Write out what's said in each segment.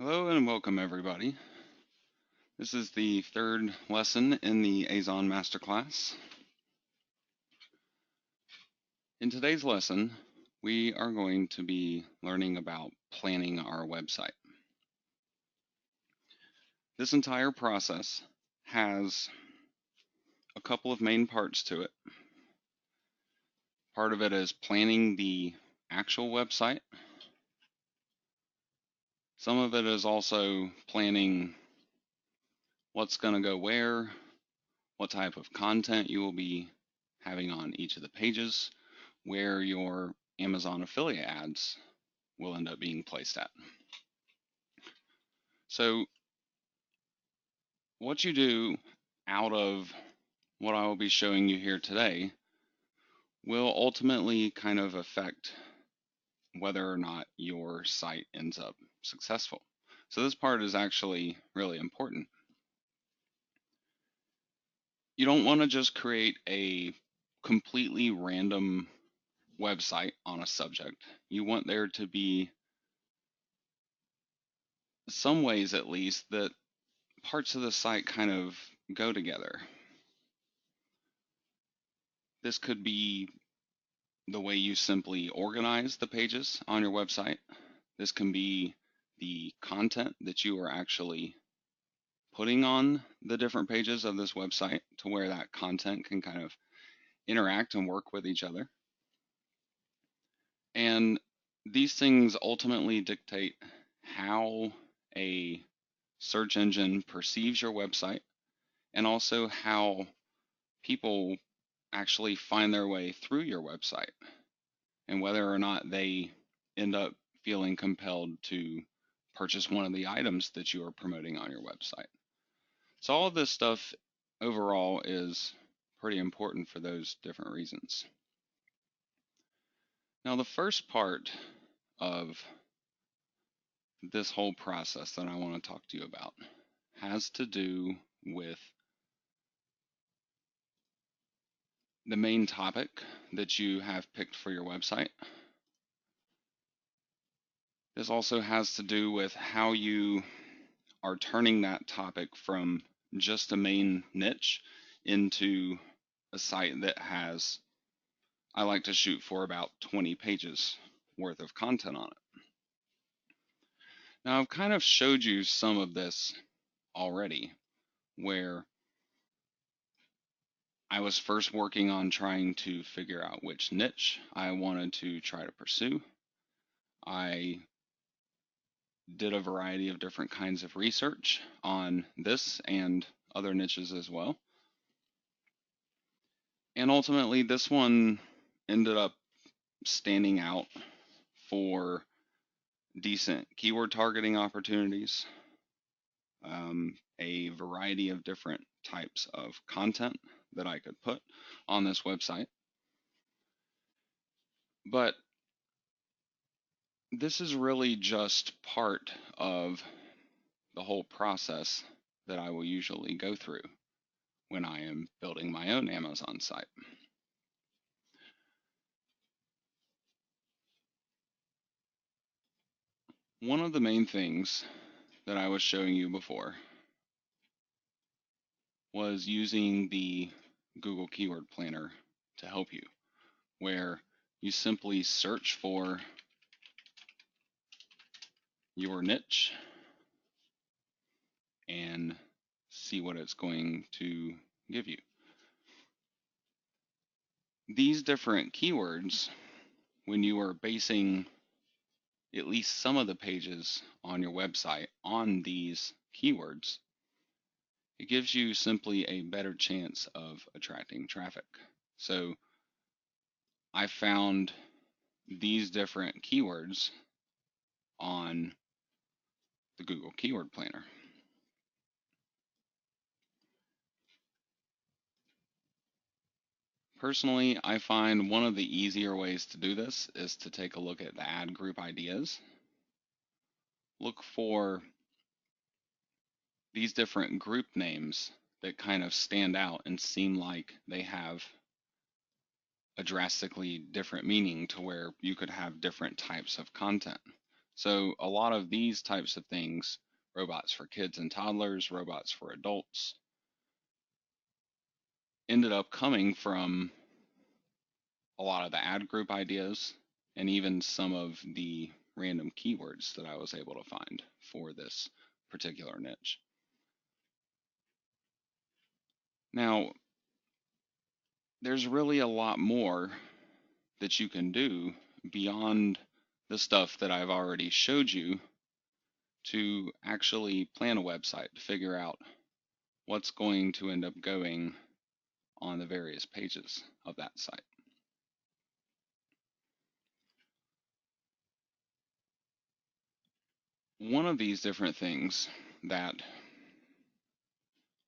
Hello and welcome everybody. This is the third lesson in the Azon Masterclass. In today's lesson, we are going to be learning about planning our website. This entire process has a couple of main parts to it. Part of it is planning the actual website. Some of it is also planning what's going to go where, what type of content you will be having on each of the pages, where your Amazon affiliate ads will end up being placed at. So what you do out of what I will be showing you here today will ultimately kind of affect whether or not your site ends up successful. So this part is actually really important. You don't want to just create a completely random website on a subject. You want there to be some ways, at least, that parts of the site kind of go together. This could be the way you simply organize the pages on your website. This can be the content that you are actually putting on the different pages of this website to where that content can kind of interact and work with each other. And these things ultimately dictate how a search engine perceives your website and also how people actually find their way through your website and whether or not they end up feeling compelled to purchase one of the items that you are promoting on your website. So all of this stuff overall is pretty important for those different reasons. Now, the first part of this whole process that I want to talk to you about has to do with the main topic that you have picked for your website. This also has to do with how you are turning that topic from just a main niche into a site that has, I like to shoot for about 20 pages worth of content on it. Now, I've kind of showed you some of this already, where I was first working on trying to figure out which niche I wanted to try to pursue. I did a variety of different kinds of research on this and other niches as well. And ultimately, this one ended up standing out for decent keyword targeting opportunities, a variety of different types of content that I could put on this website. But this is really just part of the whole process that I will usually go through when I am building my own Amazon site. One of the main things that I was showing you before was using the Google Keyword Planner to help you, where you simply search for your niche and see what it's going to give you. These different keywords, when you are basing at least some of the pages on your website on these keywords, it gives you simply a better chance of attracting traffic. So I found these different keywords on the Google Keyword Planner. Personally, I find one of the easier ways to do this is to take a look at the ad group ideas. Look for these different group names that kind of stand out and seem like they have a drastically different meaning to where you could have different types of content. So a lot of these types of things, robots for kids and toddlers, robots for adults, ended up coming from a lot of the ad group ideas and even some of the random keywords that I was able to find for this particular niche. Now, there's really a lot more that you can do beyond the stuff that I've already showed you to actually plan a website to figure out what's going to end up going on the various pages of that site. One of these different things that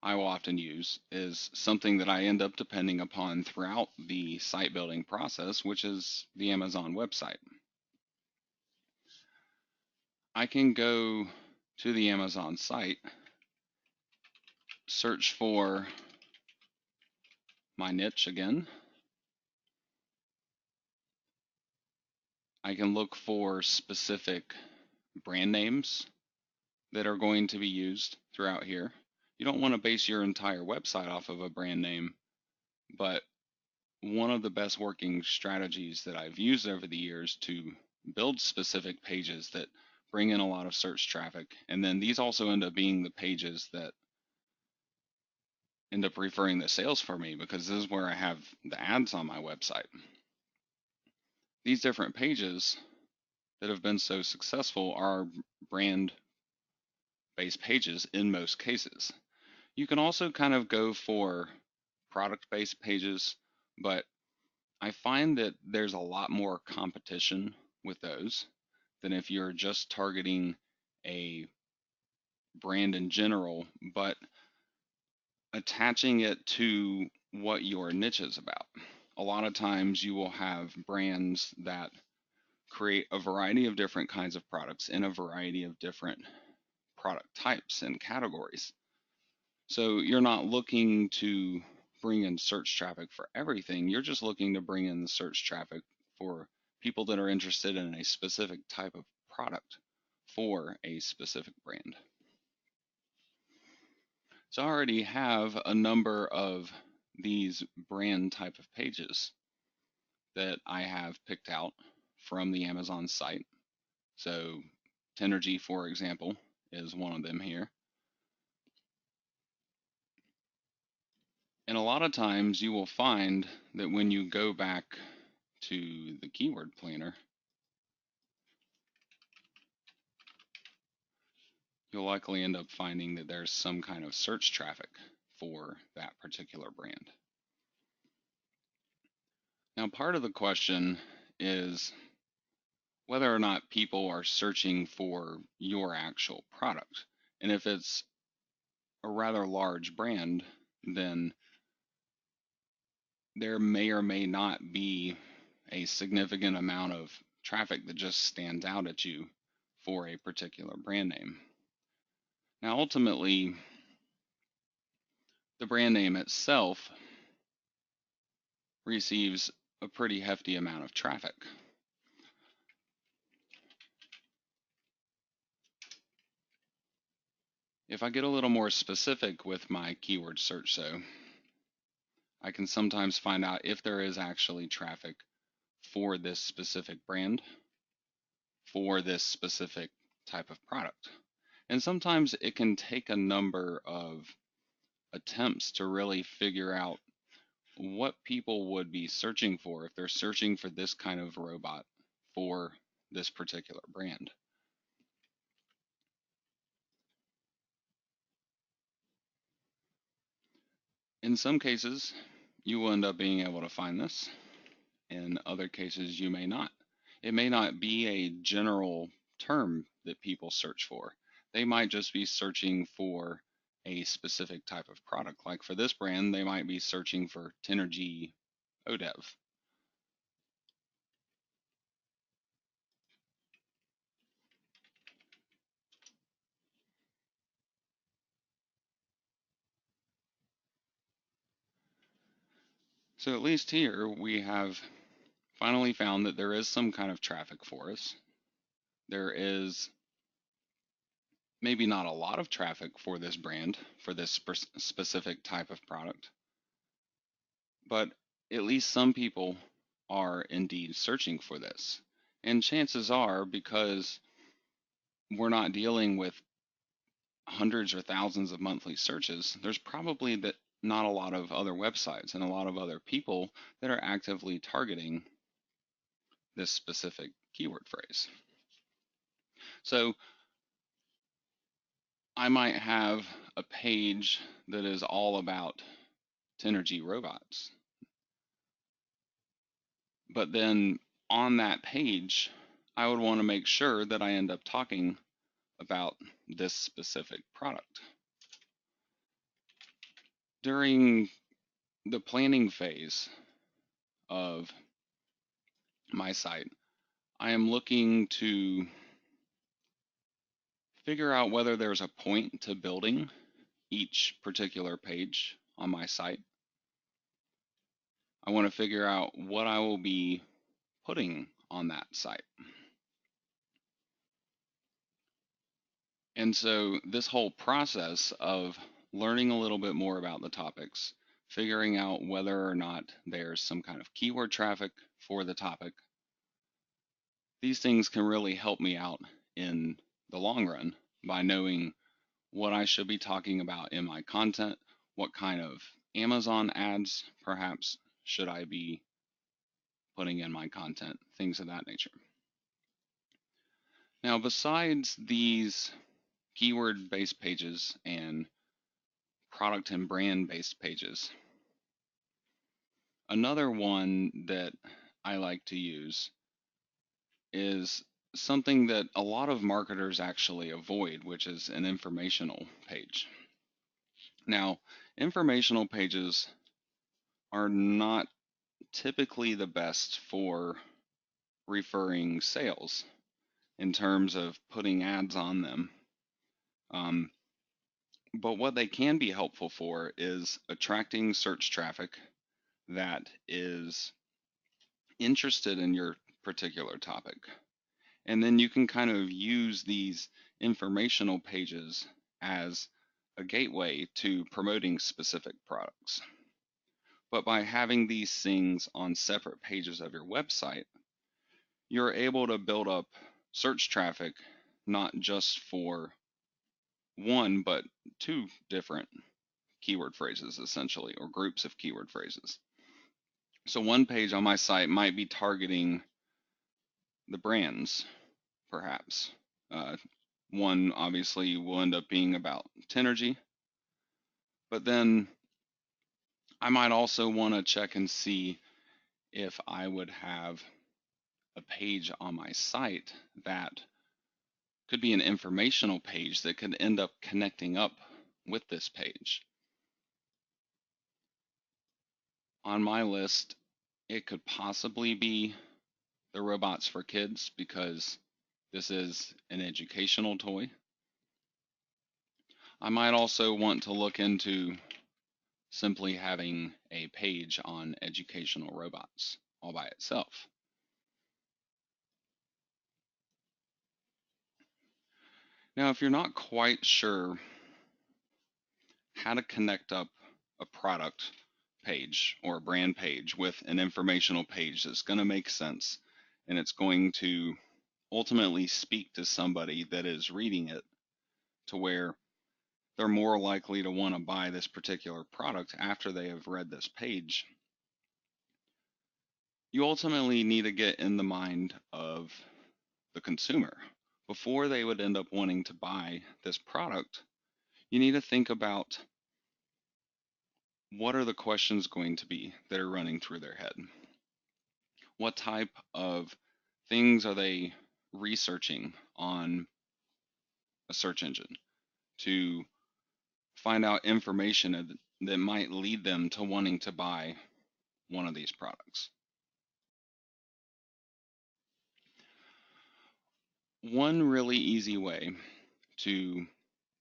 I will often use is something that I end up depending upon throughout the site building process, which is the Amazon website. I can go to the Amazon site, search for my niche again. I can look for specific brand names that are going to be used throughout here. You don't want to base your entire website off of a brand name, but one of the best working strategies that I've used over the years to build specific pages that bring in a lot of search traffic. And then these also end up being the pages that end up referring the sales for me, because this is where I have the ads on my website. These different pages that have been so successful are brand based pages in most cases. You can also kind of go for product based pages, but I find that there's a lot more competition with those than if you're just targeting a brand in general, but attaching it to what your niche is about. A lot of times you will have brands that create a variety of different kinds of products in a variety of different product types and categories. So you're not looking to bring in search traffic for everything. You're just looking to bring in the search traffic for people that are interested in a specific type of product for a specific brand. So I already have a number of these brand type of pages that I have picked out from the Amazon site. So Tenergy, for example, is one of them here. And a lot of times you will find that when you go back to the keyword planner, you'll likely end up finding that there's some kind of search traffic for that particular brand. Now, part of the question is whether or not people are searching for your actual product. And if it's a rather large brand, then there may or may not be a significant amount of traffic that just stands out at you for a particular brand name. Now, ultimately, the brand name itself receives a pretty hefty amount of traffic. If I get a little more specific with my keyword search, though, I can sometimes find out if there is actually traffic for this specific brand, for this specific type of product. And sometimes it can take a number of attempts to really figure out what people would be searching for if they're searching for this kind of robot for this particular brand. In some cases, you will end up being able to find this. In other cases, you may not. It may not be a general term that people search for. They might just be searching for a specific type of product. Like for this brand, they might be searching for Tenergy ODEV. So at least here we have finally found that there is some kind of traffic for us. there is maybe not a lot of traffic for this brand, for this specific type of product, but at least some people are indeed searching for this. And chances are, because we're not dealing with hundreds or thousands of monthly searches, there's probably that not a lot of other websites and a lot of other people that are actively targeting this specific keyword phrase. So I might have a page that is all about Tenergy robots, but then on that page, I would want to make sure that I end up talking about this specific product. During the planning phase of my site, I am looking to figure out whether there's a point to building each particular page on my site. I want to figure out what I will be putting on that site. And so this whole process of learning a little bit more about the topics, figuring out whether or not there's some kind of keyword traffic for the topic, these things can really help me out in the long run by knowing what I should be talking about in my content, what kind of Amazon ads perhaps should I be putting in my content, things of that nature. Now, besides these keyword-based pages and product and brand-based pages, another one that I like to use is something that a lot of marketers actually avoid, which is an informational page. Now, informational pages are not typically the best for referring sales in terms of putting ads on them. But what they can be helpful for is attracting search traffic that is interested in your particular topic. And then you can kind of use these informational pages as a gateway to promoting specific products. But by having these things on separate pages of your website, you're able to build up search traffic not just for one, but two different keyword phrases, essentially, or groups of keyword phrases. So one page on my site might be targeting the brands, perhaps. One obviously will end up being about Tenergy, but then I might also want to check and see if I would have a page on my site that could be an informational page that could end up connecting up with this page. On my list, it could possibly be the robots for kids because this is an educational toy. I might also want to look into simply having a page on educational robots all by itself. Now, if you're not quite sure how to connect up a product page or a brand page with an informational page that's going to make sense and it's going to ultimately speak to somebody that is reading it to where they're more likely to want to buy this particular product after they have read this page, you ultimately need to get in the mind of the consumer. Before they would end up wanting to buy this product, you need to think about what are the questions going to be that are running through their head? What type of things are they researching on a search engine to find out information that might lead them to wanting to buy one of these products? One really easy way to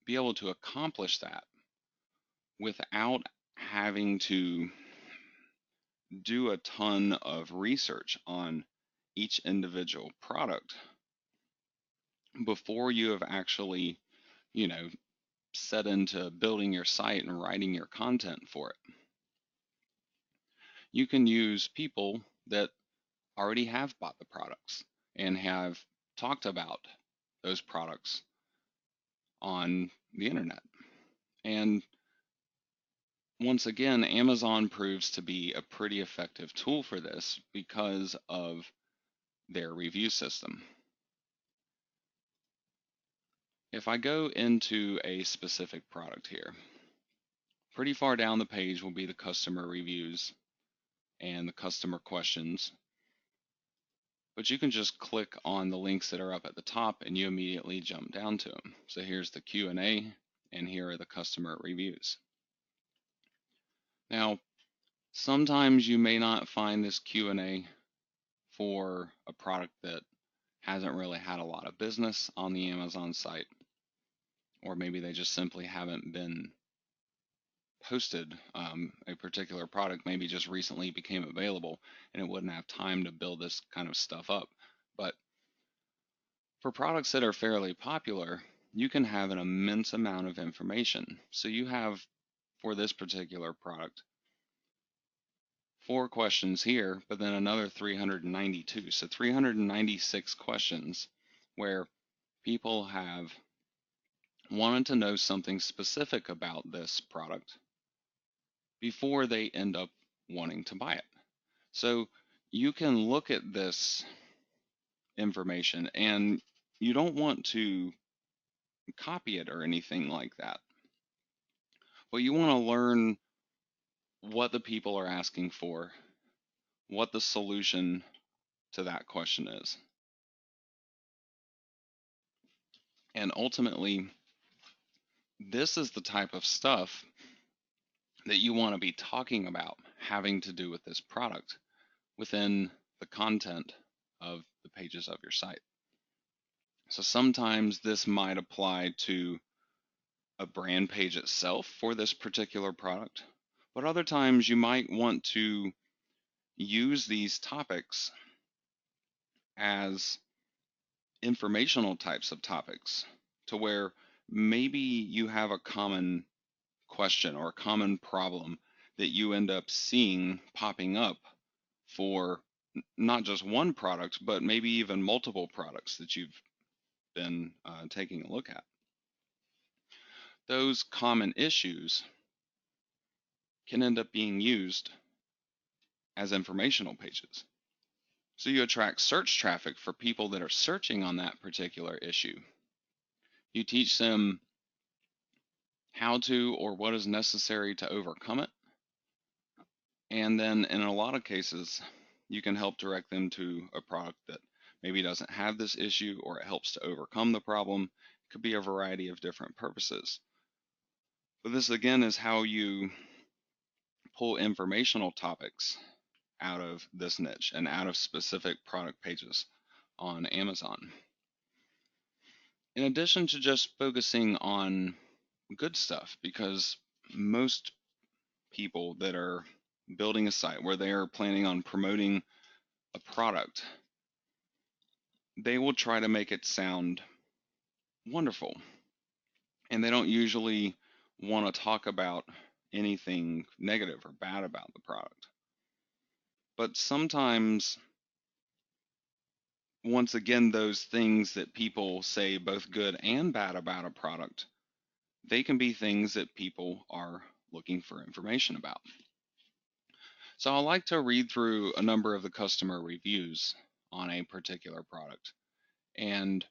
be able to accomplish that without having to do a ton of research on each individual product before you have actually, you know, set into building your site and writing your content for it. You can use people that already have bought the products and have talked about those products on the internet. And once again, Amazon proves to be a pretty effective tool for this because of their review system. If I go into a specific product here, pretty far down the page will be the customer reviews and the customer questions. But you can just click on the links that are up at the top and you immediately jump down to them. So here's the Q&A and here are the customer reviews. Now, sometimes you may not find this Q&A for a product that hasn't really had a lot of business on the Amazon site, or maybe they just simply haven't been posted. A particular product maybe just recently became available and it wouldn't have time to build this kind of stuff up. But for products that are fairly popular, you can have an immense amount of information. So you have, for this particular product, 4 questions here, but then another 392. So 396 questions where people have wanted to know something specific about this product before they end up wanting to buy it. So you can look at this information and you don't want to copy it or anything like that, but you want to learn what the people are asking for, what the solution to that question is. And ultimately, this is the type of stuff that you want to be talking about having to do with this product within the content of the pages of your site. So sometimes this might apply to a brand page itself for this particular product, but other times you might want to use these topics as informational types of topics to where maybe you have a common question or a common problem that you end up seeing popping up for not just one product, but maybe even multiple products that you've been taking a look at. Those common issues can end up being used as informational pages. So you attract search traffic for people that are searching on that particular issue. You teach them how to or what is necessary to overcome it. And then in a lot of cases, you can help direct them to a product that maybe doesn't have this issue or it helps to overcome the problem. It could be a variety of different purposes. But this again is how you pull informational topics out of this niche and out of specific product pages on Amazon. In addition to just focusing on good stuff, because most people that are building a site where they are planning on promoting a product, they will try to make it sound wonderful. And they don't usually want to talk about anything negative or bad about the product. But sometimes, once again, those things that people say both good and bad about a product, they can be things that people are looking for information about. So I like to read through a number of the customer reviews on a particular product and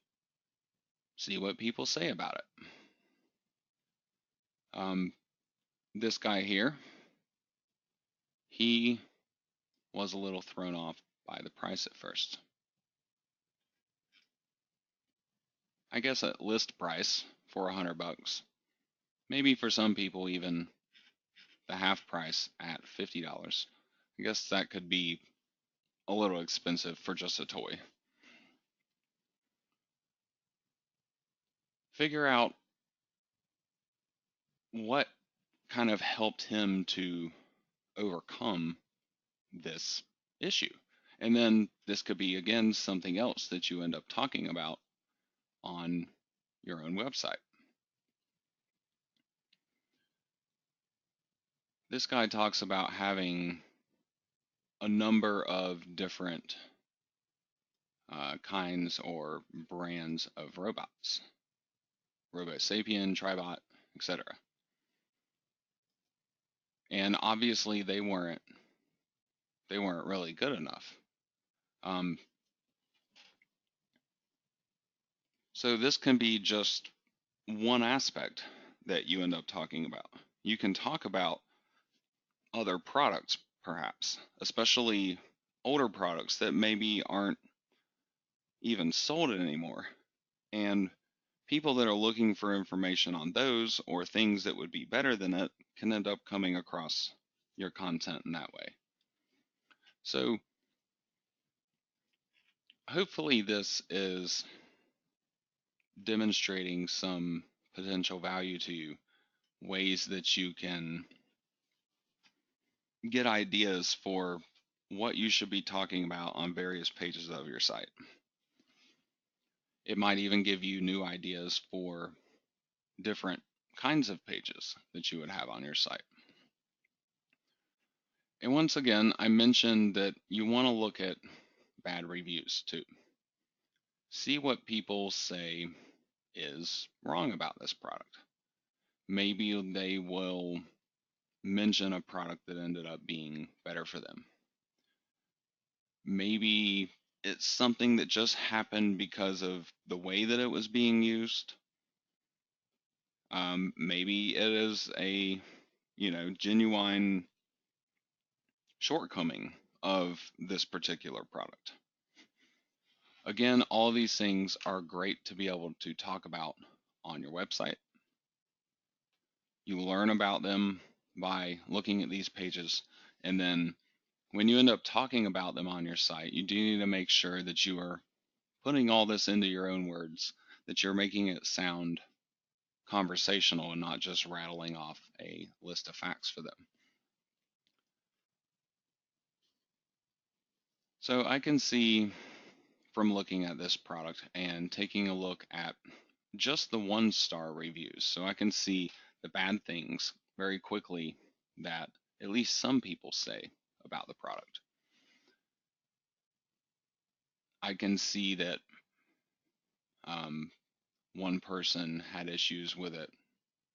see what people say about it. This guy here, he was a little thrown off by the price at first. I guess at list price for $100. Maybe for some people even the half price at $50. I guess that could be a little expensive for just a toy. Figure out what kind of helped him to overcome this issue. And then this could be, again, something else that you end up talking about on your own website. This guy talks about having a number of different kinds or brands of robots. Robo Sapien, Tribot, etc. And obviously they weren't really good enough. So this can be just one aspect that you end up talking about. You can talk about other products, perhaps, especially older products that maybe aren't even sold anymore. And people that are looking for information on those or things that would be better than it can end up coming across your content in that way. So hopefully this is demonstrating some potential value to you, ways that you can get ideas for what you should be talking about on various pages of your site. It might even give you new ideas for different kinds of pages that you would have on your site. And once again, I mentioned that you want to look at bad reviews too. See what people say is wrong about this product. Maybe they will mention a product that ended up being better for them. Maybe it's something that just happened because of the way that it was being used. Maybe it is a, genuine shortcoming of this particular product. Again, all of these things are great to be able to talk about on your website. You learn about them by looking at these pages, and then when you end up talking about them on your site, you do need to make sure that you are putting all this into your own words, that you're making it sound conversational and not just rattling off a list of facts for them. So I can see from looking at this product and taking a look at just the 1-star reviews, so I can see the bad things very quickly that at least some people say about the product. I can see that one person had issues with it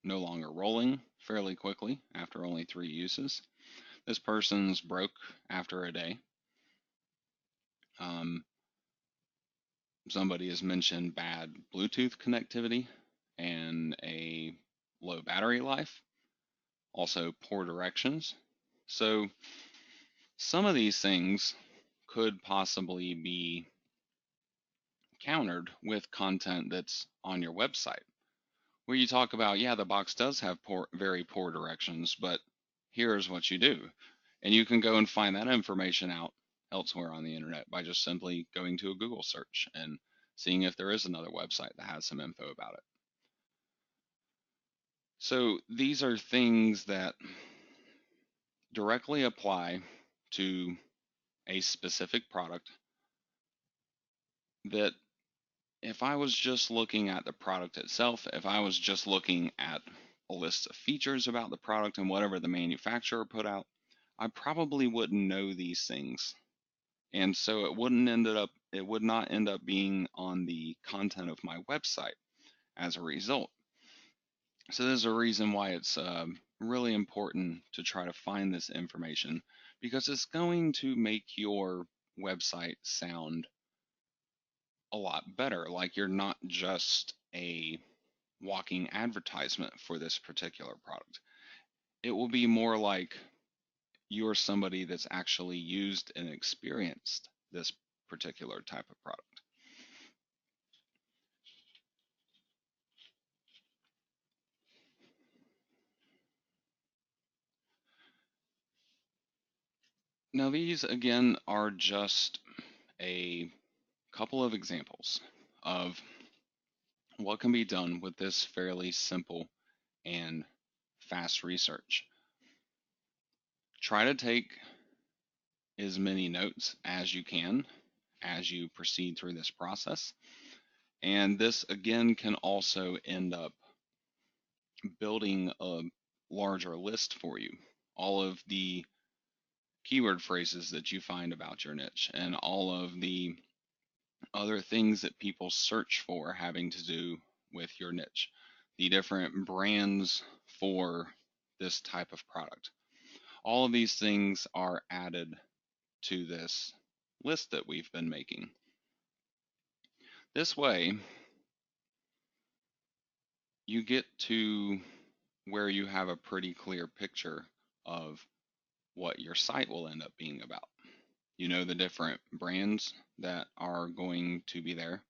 no longer rolling fairly quickly after only 3 uses. This person's broke after a day. Somebody has mentioned bad Bluetooth connectivity and a low battery life, also poor directions. So some of these things could possibly be countered with content that's on your website, where you talk about, yeah, the box does have very poor directions, but here's what you do. And you can go and find that information out elsewhere on the internet by just simply going to a Google search and seeing if there is another website that has some info about it. So these are things that directly apply to a specific product that if I was just looking at the product itself, if I was just looking at a list of features about the product and whatever the manufacturer put out, I probably wouldn't know these things. And so it would not end up being on the content of my website as a result. So there's a reason why it's really important to try to find this information, because it's going to make your website sound a lot better. Like you're not just a walking advertisement for this particular product. It will be more like you're somebody that's actually used and experienced this particular type of product. Now, these again are just a couple of examples of what can be done with this fairly simple and fast research. Try to take as many notes as you can as you proceed through this process. And this again can also end up building a larger list for you. All of the keyword phrases that you find about your niche and all of the other things that people search for having to do with your niche, the different brands for this type of product. All of these things are added to this list that we've been making. This way, you get to where you have a pretty clear picture of what your site will end up being about. You know the different brands that are going to be there.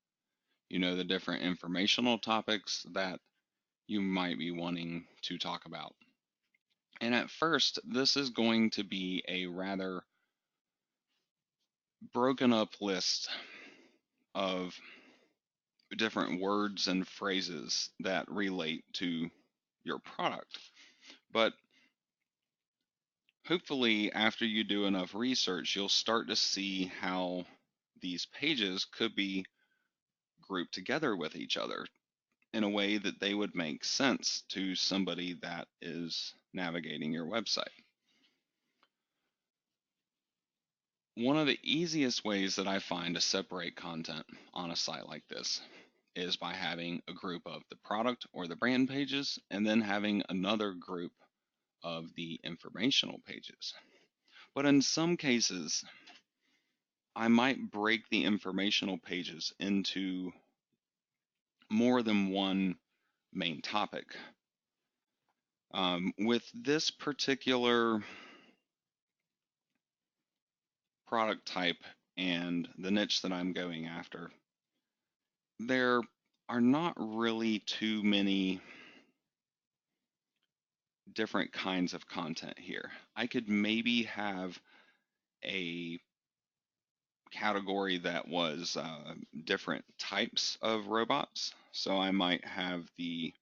You know the different informational topics that you might be wanting to talk about. And at first, this is going to be a rather broken up list of different words and phrases that relate to your product. But hopefully, after you do enough research, you'll start to see how these pages could be grouped together with each other in a way that they would make sense to somebody that is navigating your website. One of the easiest ways that I find to separate content on a site like this is by having a group of the product or the brand pages and then having another group of the informational pages. But in some cases, I might break the informational pages into more than one main topic. With this particular product type and the niche that I'm going after, there are not really too many different kinds of content here. I could maybe have a category that was different types of robots. So I might have the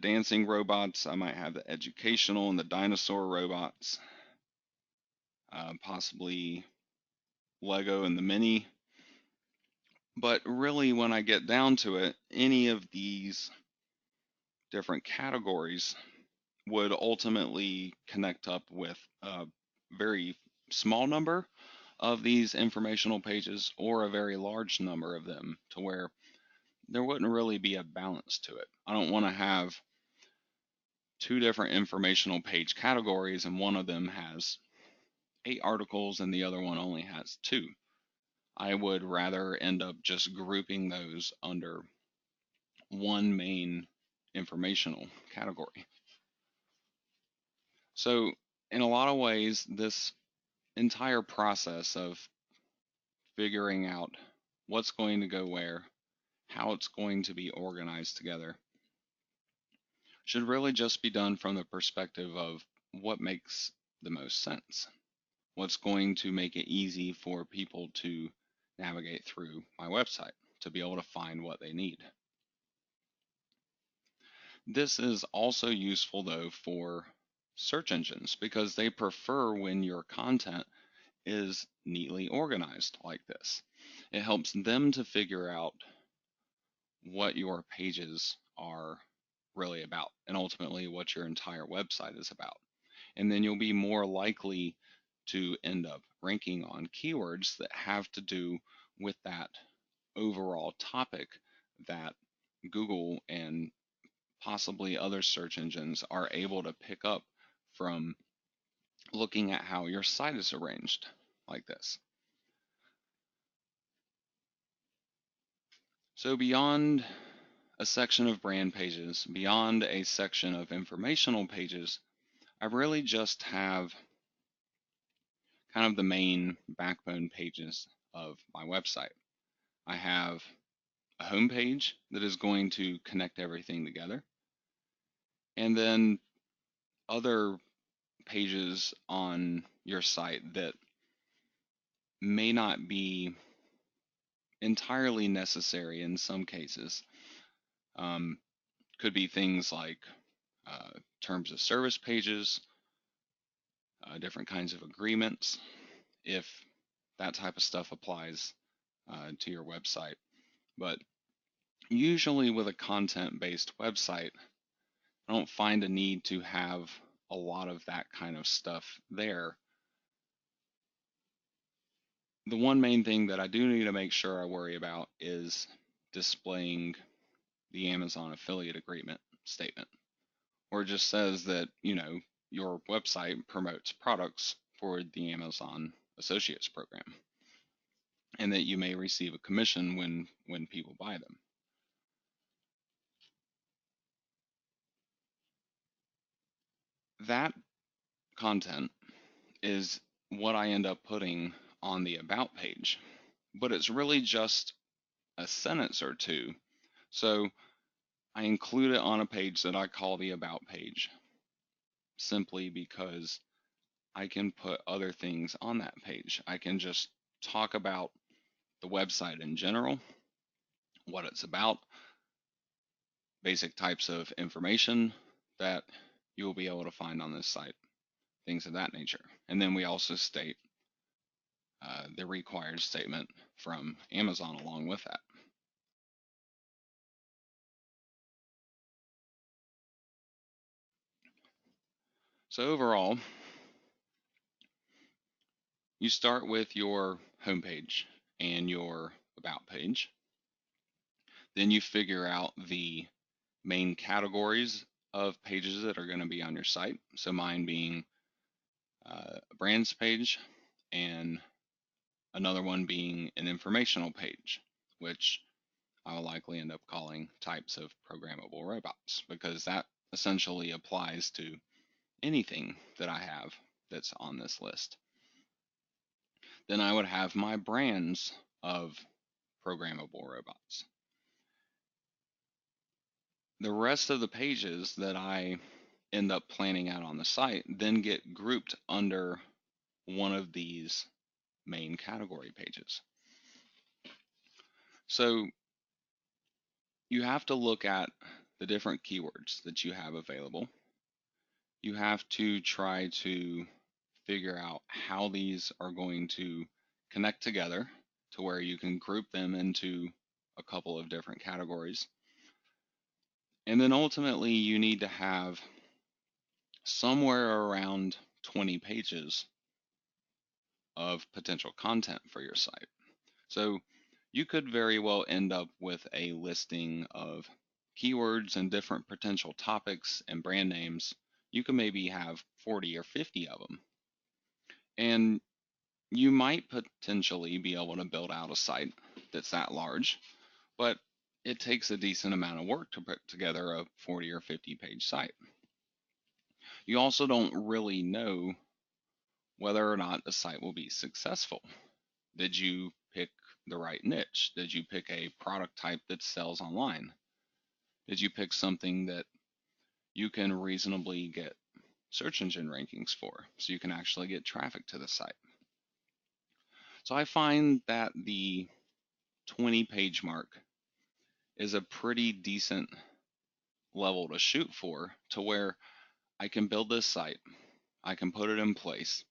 dancing robots, I might have the educational and the dinosaur robots, possibly Lego and the Mini. But really, when I get down to it, any of these different categories would ultimately connect up with a very small number of these informational pages or a very large number of them, to where there wouldn't really be a balance to it. I don't want to have two different informational page categories and one of them has 8 articles and the other one only has 2. I would rather end up just grouping those under one main informational category. So, in a lot of ways, this entire process of figuring out what's going to go where, how it's going to be organized together, should really just be done from the perspective of what makes the most sense. What's going to make it easy for people to navigate through my website to be able to find what they need. This is also useful though for search engines because they prefer when your content is neatly organized like this. It helps them to figure out what your pages are really about and ultimately what your entire website is about. And then you'll be more likely to end up ranking on keywords that have to do with that overall topic that Google and possibly other search engines are able to pick up from looking at how your site is arranged like this. So beyond a section of brand pages, beyond a section of informational pages, I really just have kind of the main backbone pages of my website. I have a home page that is going to connect everything together, and then other pages on your site that may not be entirely necessary in some cases. Could be things like terms of service pages, different kinds of agreements, if that type of stuff applies to your website. But usually with a content-based website, I don't find a need to have a lot of that kind of stuff there. The one main thing that I do need to make sure I worry about is displaying the Amazon affiliate agreement statement, where it just says that, your website promotes products for the Amazon Associates program and that you may receive a commission when people buy them. That content is what I end up putting on the About page, but it's really just a sentence or two. So I include it on a page that I call the About page simply because I can put other things on that page. I can just talk about the website in general, what it's about, basic types of information that you will be able to find on this site, things of that nature. And then we also state the required statement from Amazon along with that. So overall, you start with your homepage and your About page. Then you figure out the main categories of pages that are going to be on your site. So mine being a brands page and another one being an informational page, which I will likely end up calling types of programmable robots because that essentially applies to anything that I have that's on this list. Then I would have my brands of programmable robots. The rest of the pages that I end up planning out on the site then get grouped under one of these main category pages. So you have to look at the different keywords that you have available. You have to try to figure out how these are going to connect together to where you can group them into a couple of different categories. And then ultimately you need to have somewhere around 20 pages of potential content for your site. So you could very well end up with a listing of keywords and different potential topics and brand names. You can maybe have 40 or 50 of them. And you might potentially be able to build out a site that's that large, but it takes a decent amount of work to put together a 40 or 50 page site. You also don't really know whether or not the site will be successful. Did you pick the right niche? Did you pick a product type that sells online? Did you pick something that you can reasonably get search engine rankings for so you can actually get traffic to the site? So I find that the 20 page mark is a pretty decent level to shoot for to where I can build this site, I can put it in place,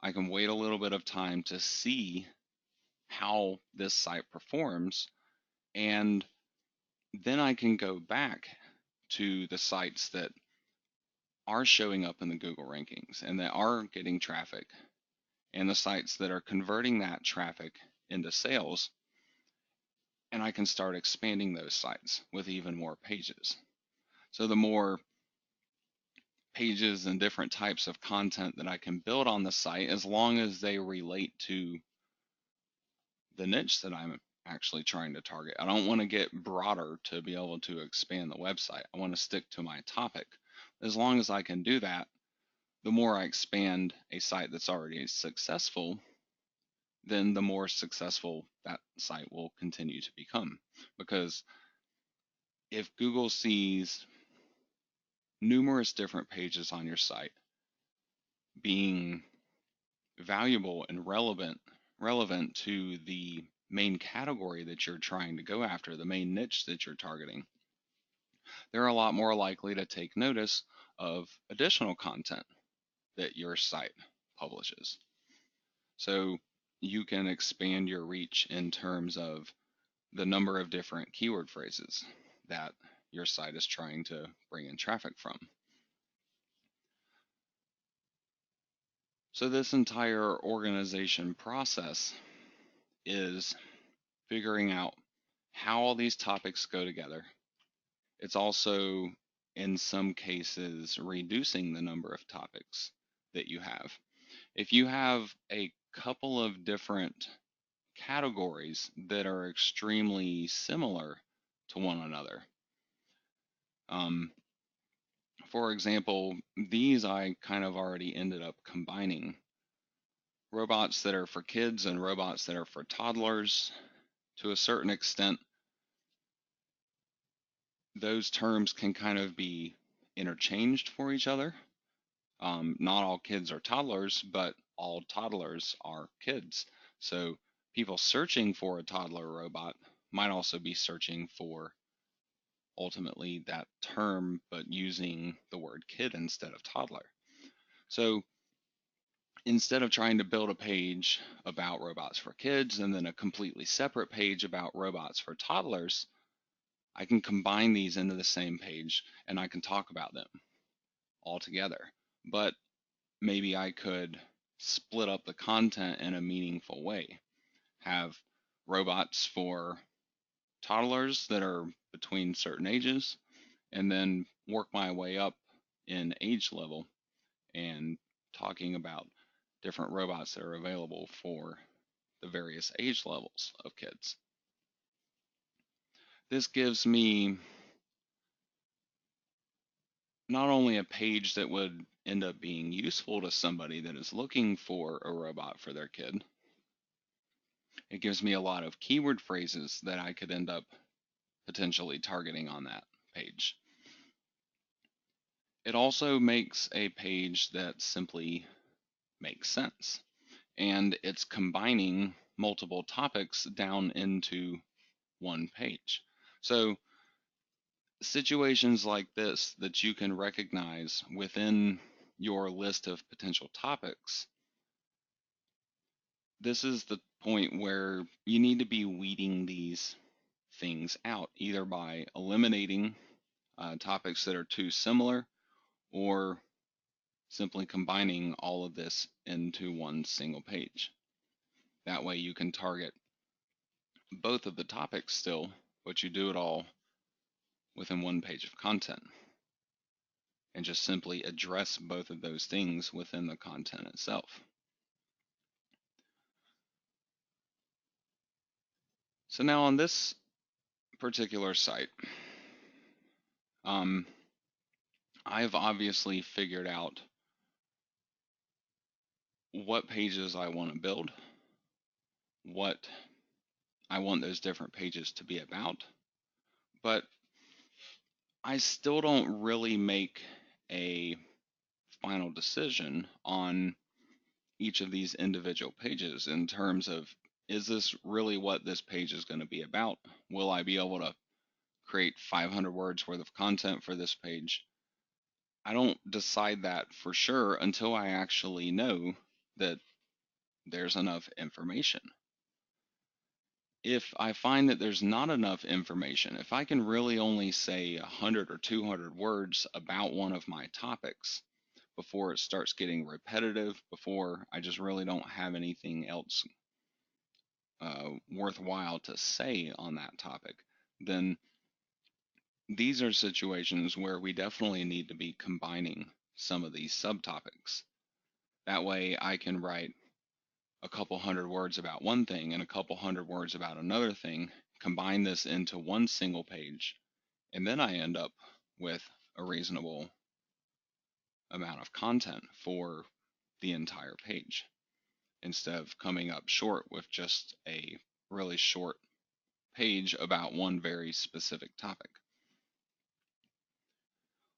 I can wait a little bit of time to see how this site performs, and then I can go back to the sites that are showing up in the Google rankings and that are getting traffic, and the sites that are converting that traffic into sales, and I can start expanding those sites with even more pages. So the more pages and different types of content that I can build on the site, as long as they relate to the niche that I'm actually trying to target. I don't want to get broader to be able to expand the website. I want to stick to my topic. As long as I can do that, the more I expand a site that's already successful, then the more successful that site will continue to become. Because if Google sees numerous different pages on your site being valuable and relevant to the main category that you're trying to go after, the main niche that you're targeting, they're a lot more likely to take notice of additional content that your site publishes. So you can expand your reach in terms of the number of different keyword phrases that your site is trying to bring in traffic from. So this entire organization process is figuring out how all these topics go together. It's also, in some cases, reducing the number of topics that you have. If you have a couple of different categories that are extremely similar to one another, for example, these I kind of already ended up combining. Robots that are for kids and robots that are for toddlers. To a certain extent, those terms can kind of be interchanged for each other. Not all kids are toddlers, but all toddlers are kids. So people searching for a toddler robot might also be searching for ultimately that term, but using the word kid instead of toddler. So instead of trying to build a page about robots for kids and then a completely separate page about robots for toddlers, I can combine these into the same page and I can talk about them all together. But maybe I could split up the content in a meaningful way. Have robots for toddlers that are between certain ages, and then work my way up in age level and talking about different robots that are available for the various age levels of kids. This gives me not only a page that would end up being useful to somebody that is looking for a robot for their kid, it gives me a lot of keyword phrases that I could end up potentially targeting on that page. It also makes a page that simply makes sense, and it's combining multiple topics down into one page. So situations like this that you can recognize within your list of potential topics, this is the point where you need to be weeding these things out, either by eliminating topics that are too similar or simply combining all of this into one single page. That way you can target both of the topics still, but you do it all within one page of content and just simply address both of those things within the content itself. So now on this particular site, I've obviously figured out what pages I want to build, what I want those different pages to be about, but I still don't really make a final decision on each of these individual pages in terms of, is this really what this page is going to be about? Will I be able to create 500 words worth of content for this page? I don't decide that for sure until I actually know that there's enough information. If I find that there's not enough information, if I can really only say 100 or 200 words about one of my topics before it starts getting repetitive, before I just really don't have anything else worthwhile to say on that topic, then these are situations where we definitely need to be combining some of these subtopics. That way I can write a couple hundred words about one thing and a couple hundred words about another thing, combine this into one single page, and then I end up with a reasonable amount of content for the entire page instead of coming up short with just a really short page about one very specific topic.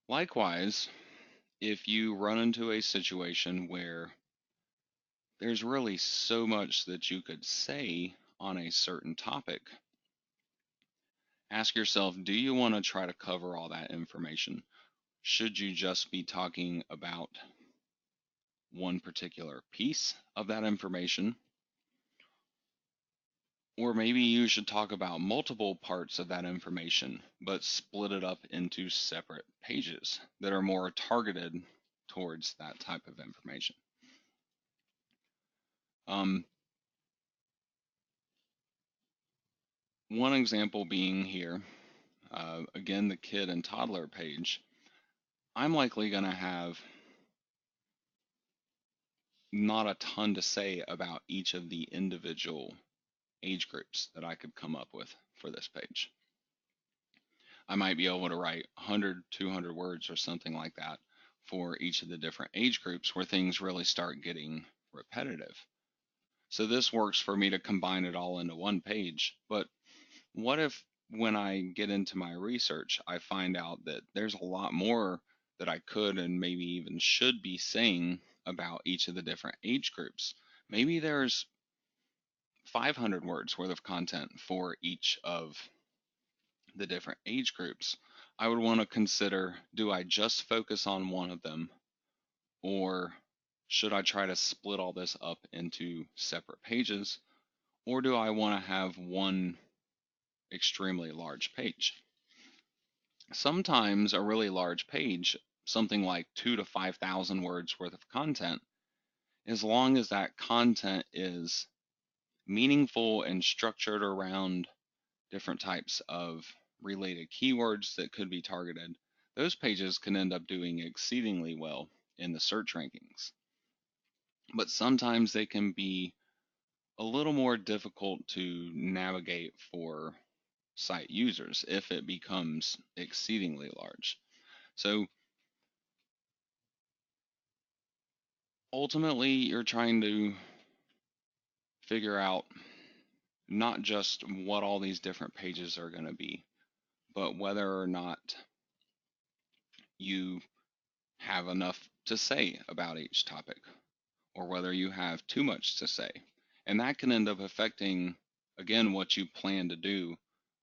Likewise, if you run into a situation where there's really so much that you could say on a certain topic, ask yourself, do you want to try to cover all that information? Should you just be talking about one particular piece of that information? Or maybe you should talk about multiple parts of that information, but split it up into separate pages that are more targeted towards that type of information. Um, One example being here, again, the kid and toddler page. I'm likely going to have not a ton to say about each of the individual age groups that I could come up with for this page. I might be able to write 100, 200 words or something like that for each of the different age groups where things really start getting repetitive. So this works for me to combine it all into one page. But what if when I get into my research, I find out that there's a lot more that I could and maybe even should be saying about each of the different age groups? Maybe there's 500 words worth of content for each of the different age groups. I would want to consider, do I just focus on one of them, or should I try to split all this up into separate pages, or do I want to have one extremely large page? Sometimes a really large page, something like 2 to 5,000 words worth of content, as long as that content is meaningful and structured around different types of related keywords that could be targeted, those pages can end up doing exceedingly well in the search rankings. But sometimes they can be a little more difficult to navigate for site users if it becomes exceedingly large. So ultimately, you're trying to figure out not just what all these different pages are going to be, but whether or not you have enough to say about each topic, or whether you have too much to say. And that can end up affecting, again, what you plan to do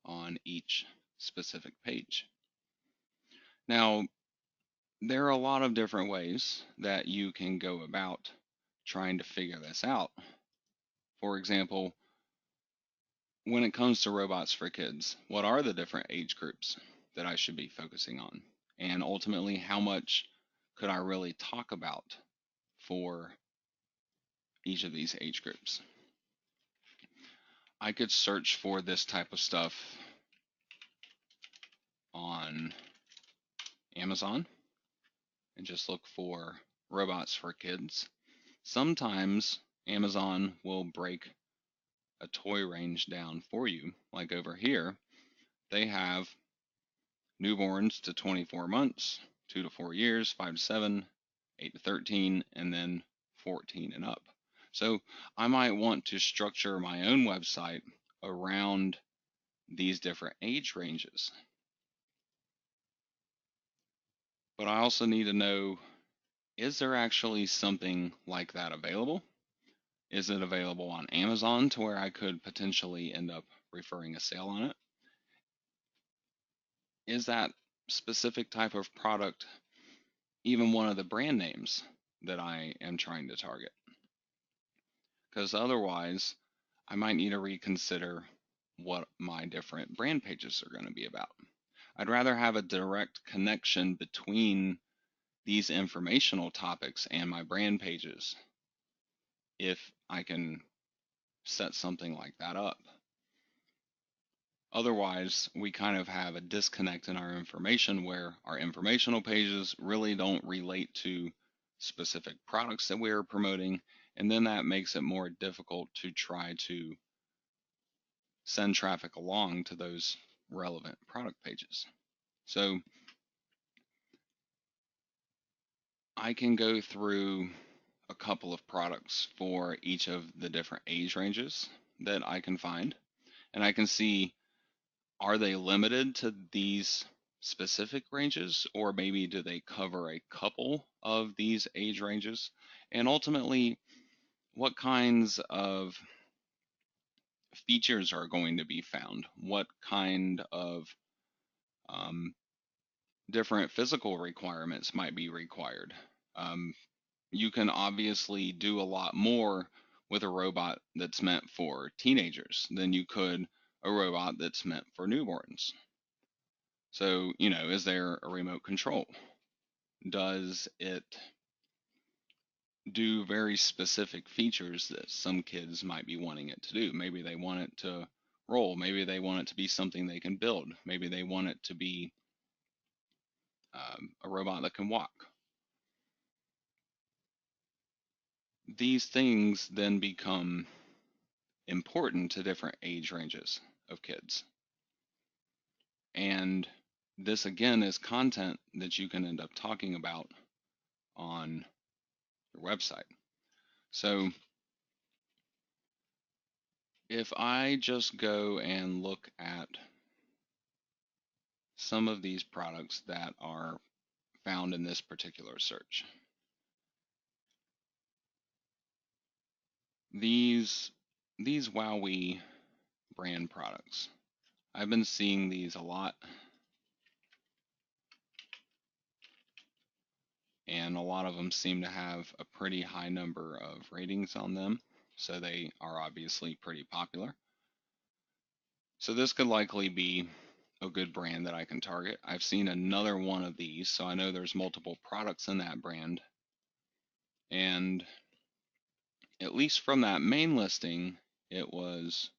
on each specific page. Now, there are a lot of different ways that you can go about trying to figure this out. For example, when it comes to robots for kids, what are the different age groups that I should be focusing on? And ultimately, how much could I really talk about for each of these age groups? I could search for this type of stuff on Amazon and just look for robots for kids. Sometimes Amazon will break a toy range down for you. Like over here, they have newborns to 24 months, 2 to 4 years, 5 to 7, 8 to 13, and then 14 and up. So I might want to structure my own website around these different age ranges. But I also need to know, is there actually something like that available? Is it available on Amazon to where I could potentially end up referring a sale on it? Is that specific type of product even one of the brand names that I am trying to target? Because otherwise, I might need to reconsider what my different brand pages are going to be about. I'd rather have a direct connection between these informational topics and my brand pages if I can set something like that up. Otherwise, we kind of have a disconnect in our information where our informational pages really don't relate to specific products that we are promoting, and then that makes it more difficult to try to send traffic along to those relevant product pages. So I can go through a couple of products for each of the different age ranges that I can find, and I can see, are they limited to these specific ranges, or maybe do they cover a couple of these age ranges? And ultimately, what kinds of features are going to be found? What kind of um, different physical requirements might be required? You can obviously do a lot more with a robot that's meant for teenagers than you could a robot that's meant for newborns. So, is there a remote control? Does it do very specific features that some kids might be wanting it to do? Maybe they want it to roll. Maybe they want it to be something they can build. Maybe they want it to be a robot that can walk. These things then become important to different age ranges of kids. And this again is content that you can end up talking about on your website. So if I just go and look at some of these products that are found in this particular search, these Wowie brand products, I've been seeing these a lot, and a lot of them seem to have a pretty high number of ratings on them, so they are obviously pretty popular. So this could likely be a good brand that I can target. I've seen another one of these, so I know there's multiple products in that brand. And at least from that main listing, it was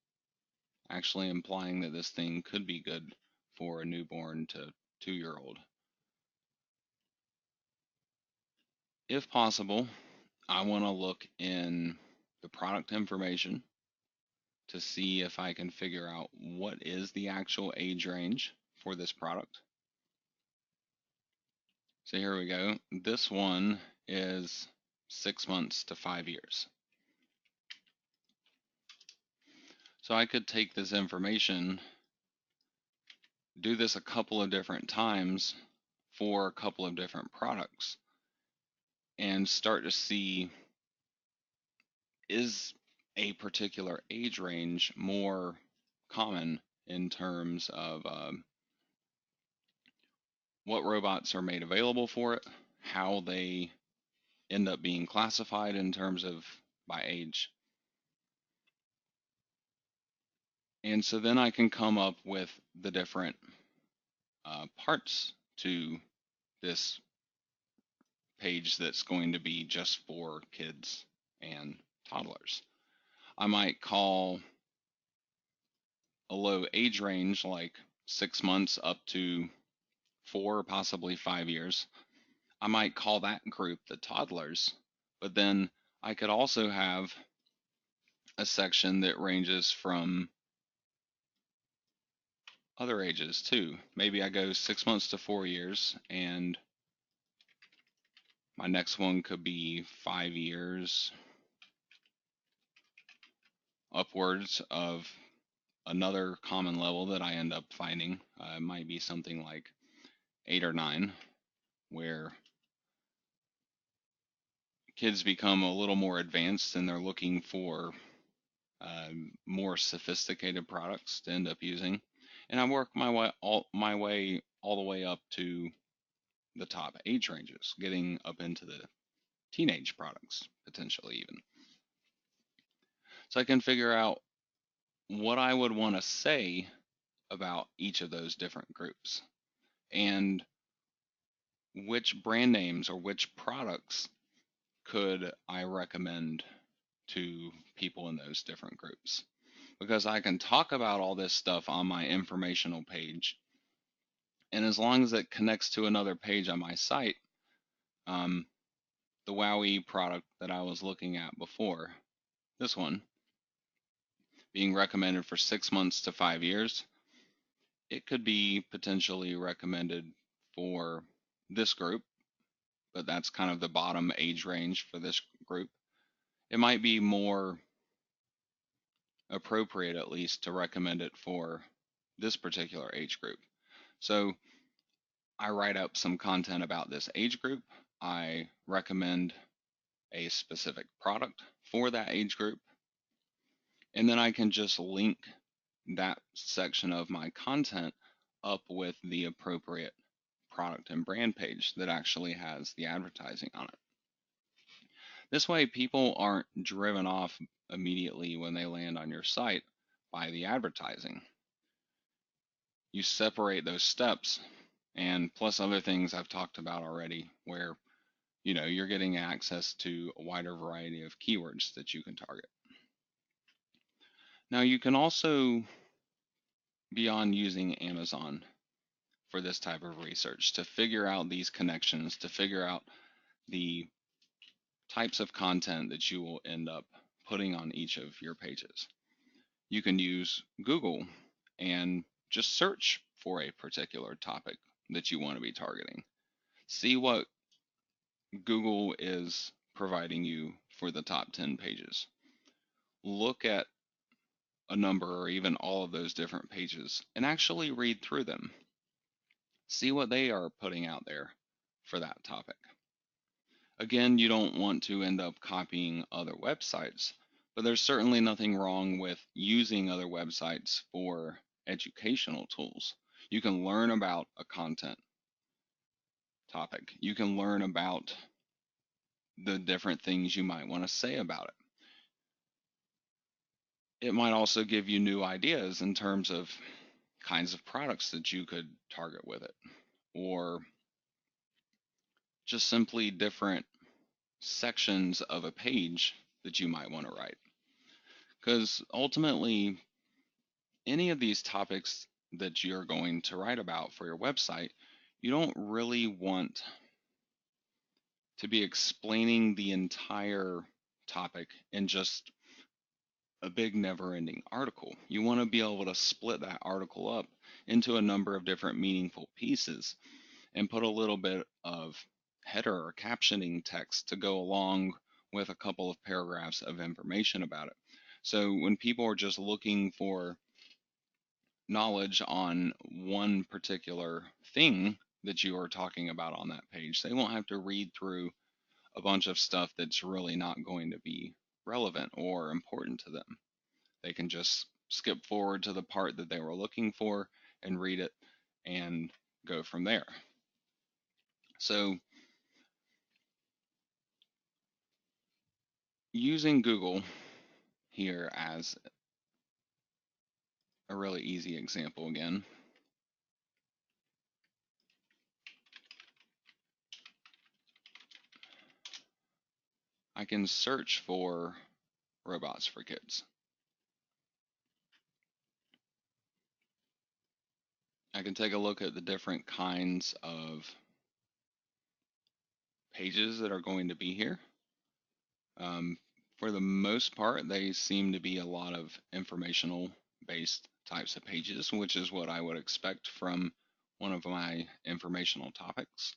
actually implying that this thing could be good for a newborn to 2-year-old. If possible, I want to look in the product information to see if I can figure out what is the actual age range for this product. So here we go. This one is 6 months to 5 years. So I could take this information, do this a couple of different times for a couple of different products, and start to see, is a particular age range more common in terms of what robots are made available for it, how they end up being classified in terms of by age. And so then I can come up with the different parts to this page that's going to be just for kids and toddlers. I might call a low age range like 6 months up to 4, possibly 5 years. I might call that group the toddlers, but then I could also have a section that ranges from other ages too. Maybe I go 6 months to 4 years, and my next one could be 5 years upwards of another common level that I end up finding. It might be something like 8 or 9, where kids become a little more advanced and they're looking for more sophisticated products to end up using. And I work my way all the way up to the top age ranges, getting up into the teenage products potentially even. So I can figure out what I would want to say about each of those different groups and which brand names or which products could I recommend to people in those different groups. Because I can talk about all this stuff on my informational page, and as long as it connects to another page on my site, the Wowie product that I was looking at before, this one, being recommended for 6 months to 5 years, it could be potentially recommended for this group, but that's kind of the bottom age range for this group. It might be more appropriate, at least, to recommend it for this particular age group. So I write up some content about this age group. I recommend a specific product for that age group. And then I can just link that section of my content up with the appropriate product and brand page that actually has the advertising on it. This way, people aren't driven off immediately when they land on your site by the advertising. You separate those steps, and plus other things I've talked about already, where you're getting access to a wider variety of keywords that you can target. Now you can also, beyond using Amazon for this type of research, to figure out these connections, to figure out the types of content that you will end up putting on each of your pages. You can use Google and just search for a particular topic that you want to be targeting. See what Google is providing you for the top 10 pages. Look at a number or even all of those different pages and actually read through them. See what they are putting out there for that topic. Again, you don't want to end up copying other websites, but there's certainly nothing wrong with using other websites for educational tools. You can learn about a content topic. You can learn about the different things you might want to say about it. It might also give you new ideas in terms of kinds of products that you could target with it, or just simply different sections of a page that you might want to write. Because ultimately, any of these topics that you're going to write about for your website, you don't really want to be explaining the entire topic in just a big never-ending article. You want to be able to split that article up into a number of different meaningful pieces and put a little bit of header or captioning text to go along with a couple of paragraphs of information about it. So when people are just looking for knowledge on one particular thing that you are talking about on that page, they won't have to read through a bunch of stuff that's really not going to be relevant or important to them. They can just skip forward to the part that they were looking for and read it and go from there. So using Google here as a really easy example again, I can search for robots for kids. I can take a look at the different kinds of pages that are going to be here. For the most part, they seem to be a lot of informational based types of pages, which is what I would expect from one of my informational topics.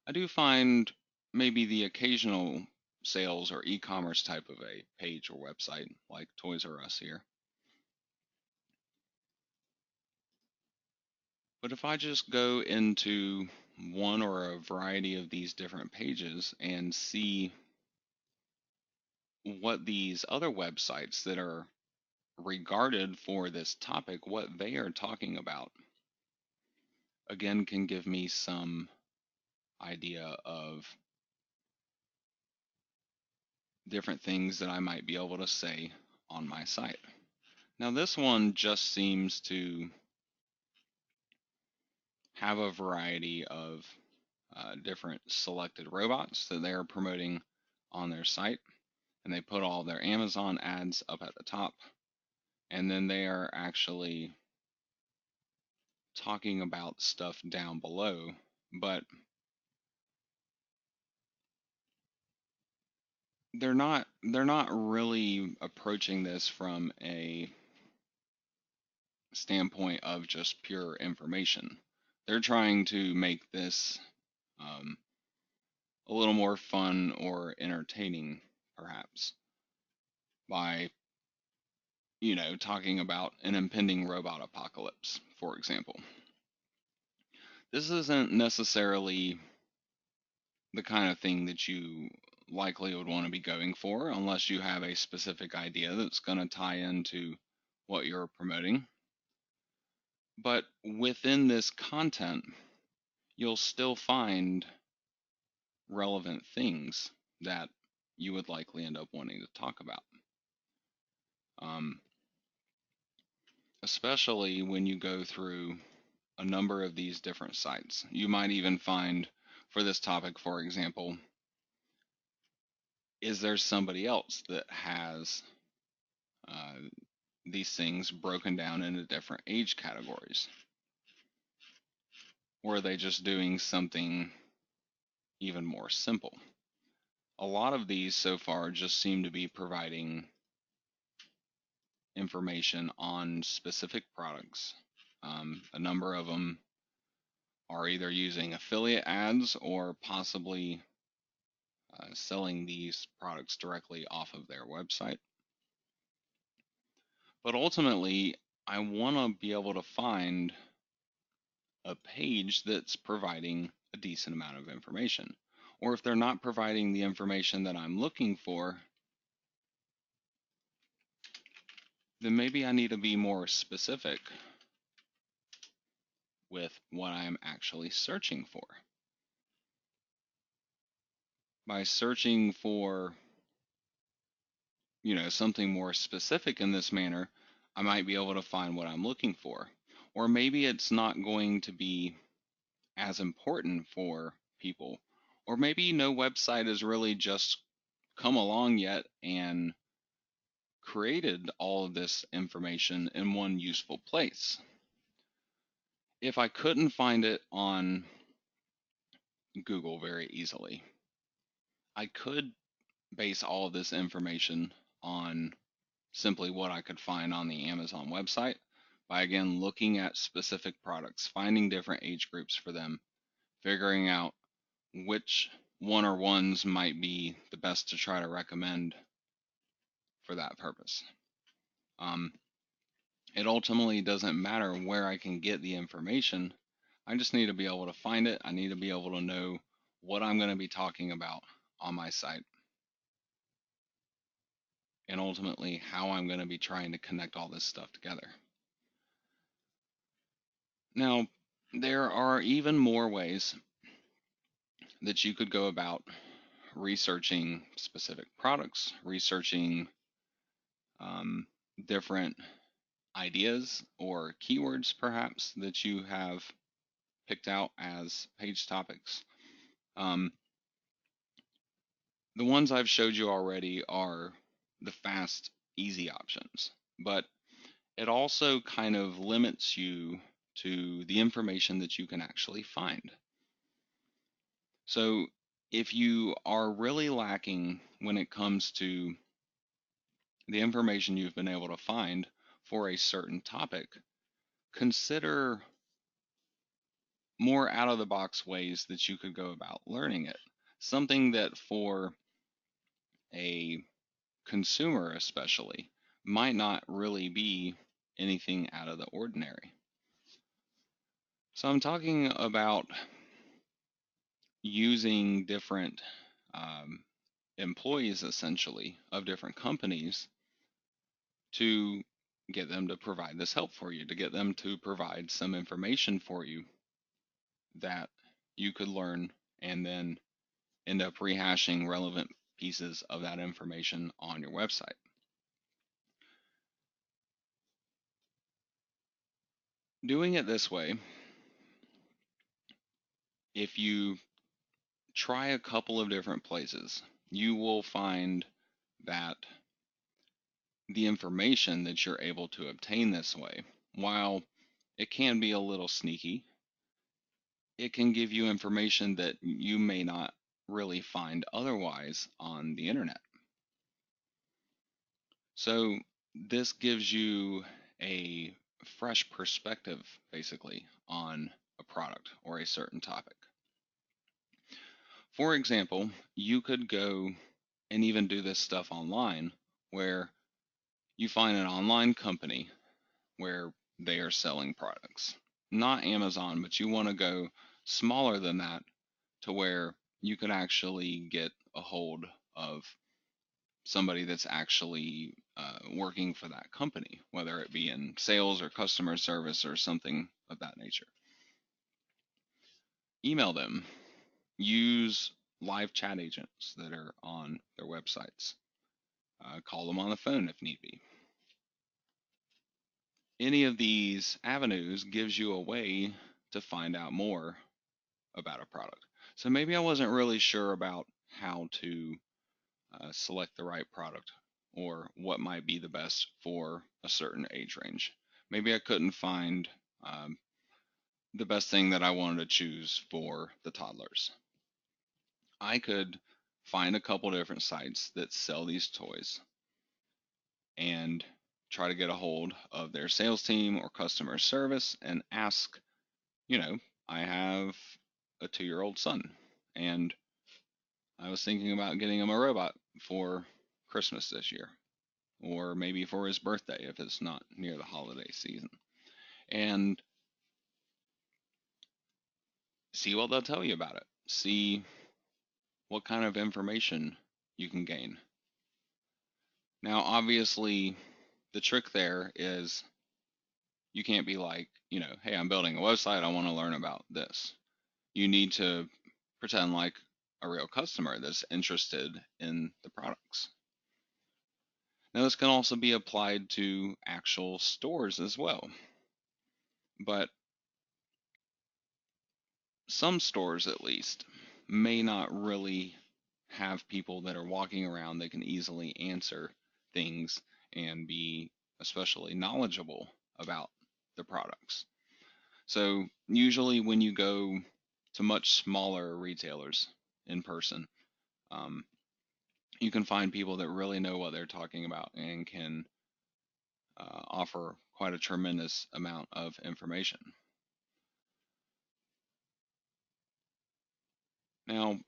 I do find maybe the occasional sales or e-commerce type of a page or website, like Toys R Us here. But if I just go into one or a variety of these different pages and see what these other websites that are regarded for this topic, what they are talking about, again, can give me some idea of different things that I might be able to say on my site. Now, this one just seems to have a variety of different selected robots that they are promoting on their site, and they put all their Amazon ads up at the top, and then they are actually talking about stuff down below, but they're not really approaching this from a standpoint of just pure information. They're trying to make this um, a little more fun or entertaining, perhaps, by talking about an impending robot apocalypse, for example. This isn't necessarily the kind of thing that you likely would want to be going for unless you have a specific idea that's going to tie into what you're promoting. But within this content, you'll still find relevant things that you would likely end up wanting to talk about. um, especially when you go through a number of these different sites. You might even find, for this topic, for example, is there somebody else that has uh, these things broken down into different age categories? Or are they just doing something even more simple? A lot of these so far just seem to be providing information on specific products. A number of them are either using affiliate ads or possibly selling these products directly off of their website. But ultimately, I want to be able to find a page that's providing a decent amount of information. Or if they're not providing the information that I'm looking for, then maybe I need to be more specific with what I'm actually searching for. By searching for, something more specific in this manner, I might be able to find what I'm looking for. Or maybe it's not going to be as important for people. Or maybe no website has really just come along yet and created all of this information in one useful place. If I couldn't find it on Google very easily, I could base all of this information on simply what I could find on the Amazon website by again looking at specific products, finding different age groups for them, figuring out which one or ones might be the best to try to recommend for that purpose. Um, it ultimately doesn't matter where I can get the information. I just need to be able to find it. I need to be able to know what I'm going to be talking about on my site, and ultimately how I'm going to be trying to connect all this stuff together. Now, there are even more ways that you could go about researching specific products, researching um, different ideas or keywords perhaps that you have picked out as page topics. Um, the ones I've showed you already are the fast, easy options, but it also kind of limits you to the information that you can actually find. So if you are really lacking when it comes to the information you've been able to find for a certain topic, consider more out of the box ways that you could go about learning it. Something that for a consumer, especially, might not really be anything out of the ordinary. So I'm talking about using different um, employees, essentially, of different companies to get them to provide this help for you, to get them to provide some information for you that you could learn and then end up rehashing relevant pieces of that information on your website. Doing it this way, if you try a couple of different places, you will find that the information that you're able to obtain this way, while it can be a little sneaky, it can give you information that you may not really find otherwise on the internet. So this gives you a fresh perspective, basically, on a product or a certain topic. For example, you could go and even do this stuff online where you find an online company where they are selling products. Not Amazon, but you want to go smaller than that to where you could actually get a hold of somebody that's actually working for that company, whether it be in sales or customer service or something of that nature. Email them. Use live chat agents that are on their websites. Call them on the phone if need be. any of these avenues gives you a way to find out more about a product. So maybe I wasn't really sure about how to select the right product or what might be the best for a certain age range. Maybe I couldn't find um, the best thing that I wanted to choose for the toddlers. I could find a couple different sites that sell these toys and try to get a hold of their sales team or customer service and ask, you know, I have a 2-year old son and I was thinking about getting him a robot for Christmas this year, or maybe for his birthday if it's not near the holiday season. And see what they'll tell you about it. See what kind of information you can gain. Now, obviously, the trick there is you can't be like, hey, I'm building a website, I want to learn about this. You need to pretend like a real customer that's interested in the products. Now, this can also be applied to actual stores as well. But some stores, at least, may not really have people that are walking around that can easily answer things and be especially knowledgeable about the products. So, usually, when you go to much smaller retailers in person, um, you can find people that really know what they're talking about and can offer quite a tremendous amount of information. Now,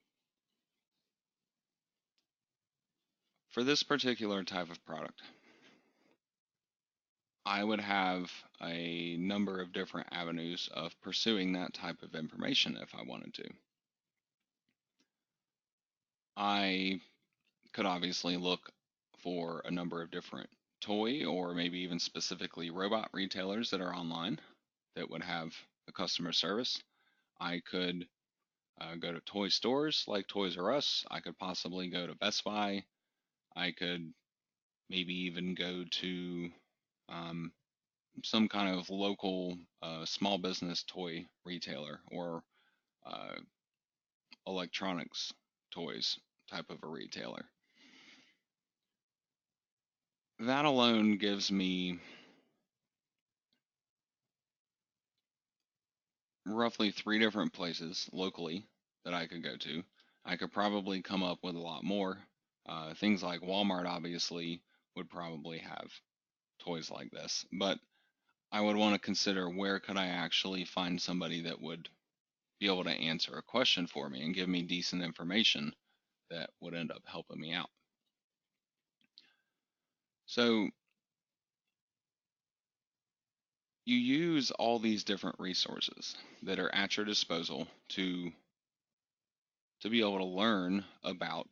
for this particular type of product, I would have a number of different avenues of pursuing that type of information if I wanted to. I could obviously look for a number of different toy or maybe even specifically robot retailers that are online that would have a customer service. I could go to toy stores like Toys R Us. I could possibly go to Best Buy. I could maybe even go to um, some kind of local small business toy retailer or uh, electronics toys type of a retailer. That alone gives me roughly 3 different places locally that I could go to. I could probably come up with a lot more. Things like Walmart obviously would probably have toys like this, but I would want to consider where could I actually find somebody that would be able to answer a question for me and give me decent information that would end up helping me out. So you use all these different resources that are at your disposal to be able to learn about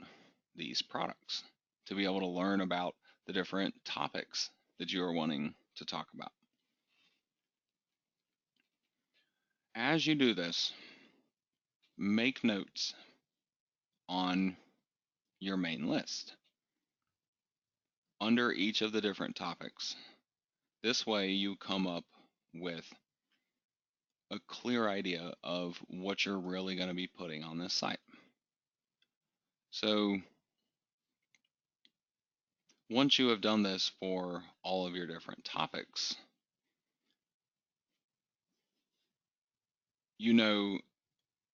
these products, to be able to learn about the different topics that you are wanting to talk about. As you do this, make notes on your main list under each of the different topics. This way you come up with a clear idea of what you're really going to be putting on this site. So once you have done this for all of your different topics, you know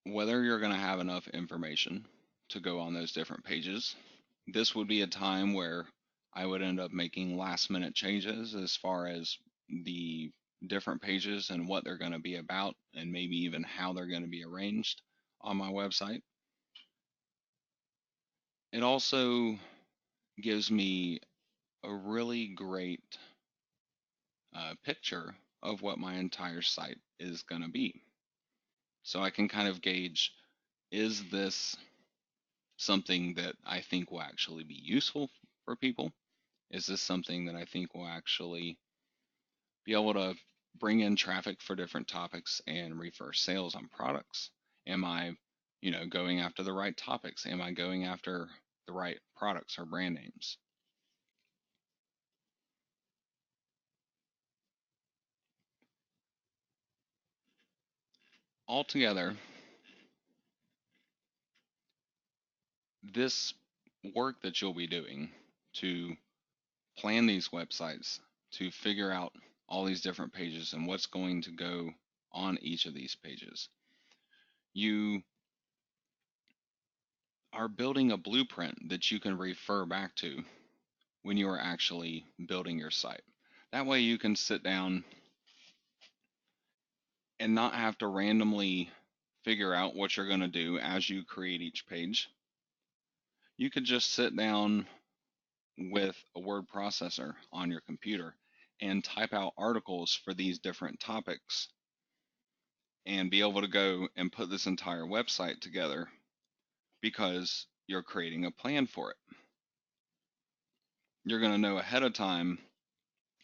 whether you're going to have enough information to go on those different pages. This would be a time where I would end up making last minute changes as far as the different pages and what they're going to be about, and maybe even how they're going to be arranged on my website. It also gives me a really great picture of what my entire site is going to be. So I can kind of gauge, is this something that I think will actually be useful for people? Is this something that I think will actually be able to bring in traffic for different topics and refer sales on products? Am I, going after the right topics? Am I going after the right products or brand names? altogether, this work that you'll be doing to plan these websites, to figure out all these different pages and what's going to go on each of these pages, you are building a blueprint that you can refer back to when you are actually building your site. That way you can sit down and not have to randomly figure out what you're going to do as you create each page. You could just sit down with a word processor on your computer and type out articles for these different topics and be able to go and put this entire website together because you're creating a plan for it. You're going to know ahead of time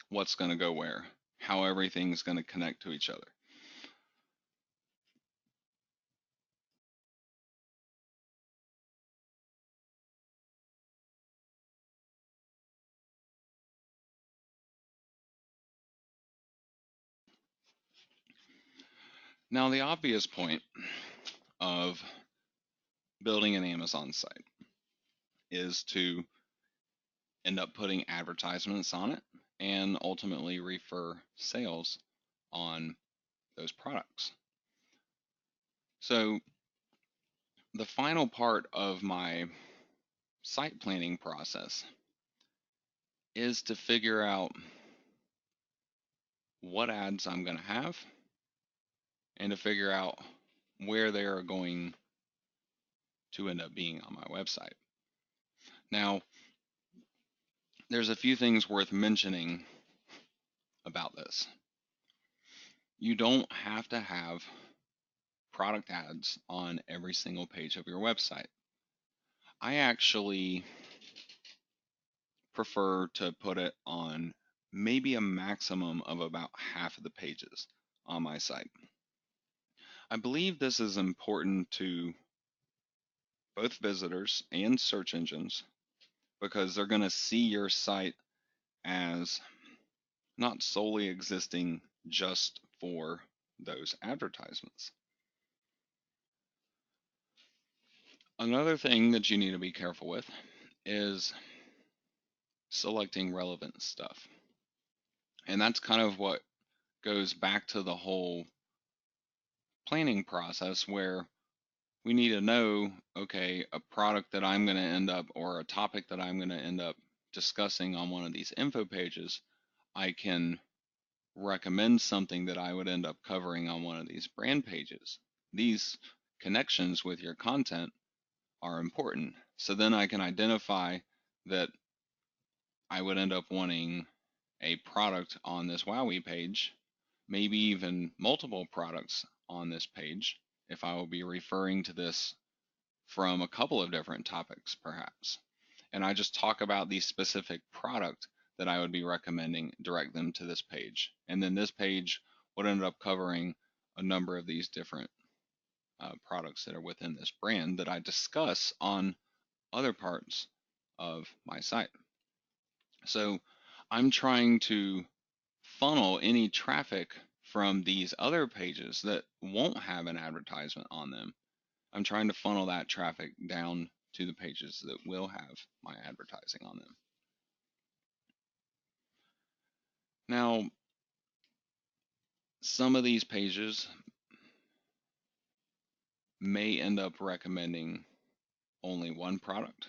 what's going to go where, how everything's going to connect to each other. Now, the obvious point of building an Amazon site is to end up putting advertisements on it and ultimately refer sales on those products. So, the final part of my site planning process is to figure out what ads I'm going to have and to figure out where they are going to end up being on my website. Now, there's a few things worth mentioning about this. You don't have to have product ads on every single page of your website. I actually prefer to put it on maybe a maximum of about half of the pages on my site. I believe this is important to both visitors and search engines because they're going to see your site as not solely existing just for those advertisements. Another thing that you need to be careful with is selecting relevant stuff. And that's kind of what goes back to the whole planning process where we need to know, okay, a product that I'm going to end up or a topic that I'm going to end up discussing on one of these info pages, I can recommend something that I would end up covering on one of these brand pages. These connections with your content are important. So then I can identify that I would end up wanting a product on this Wowie page, maybe even multiple products on this page, if I will be referring to this from a couple of different topics, perhaps. And I just talk about the specific product that I would be recommending, direct them to this page. And then this page would end up covering a number of these different products that are within this brand that I discuss on other parts of my site. So I'm trying to funnel any traffic from these other pages that won't have an advertisement on them. I'm trying to funnel that traffic down to the pages that will have my advertising on them. Now, some of these pages may end up recommending only one product.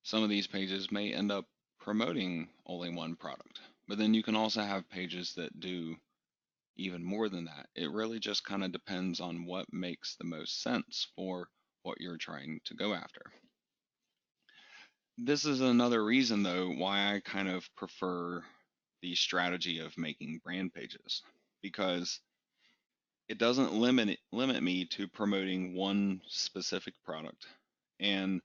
Some of these pages may end up promoting only one product. But then you can also have pages that do even more than that. It really just kind of depends on what makes the most sense for what you're trying to go after. This is another reason, though, why I kind of prefer the strategy of making brand pages, because it doesn't limit me to promoting one specific product, and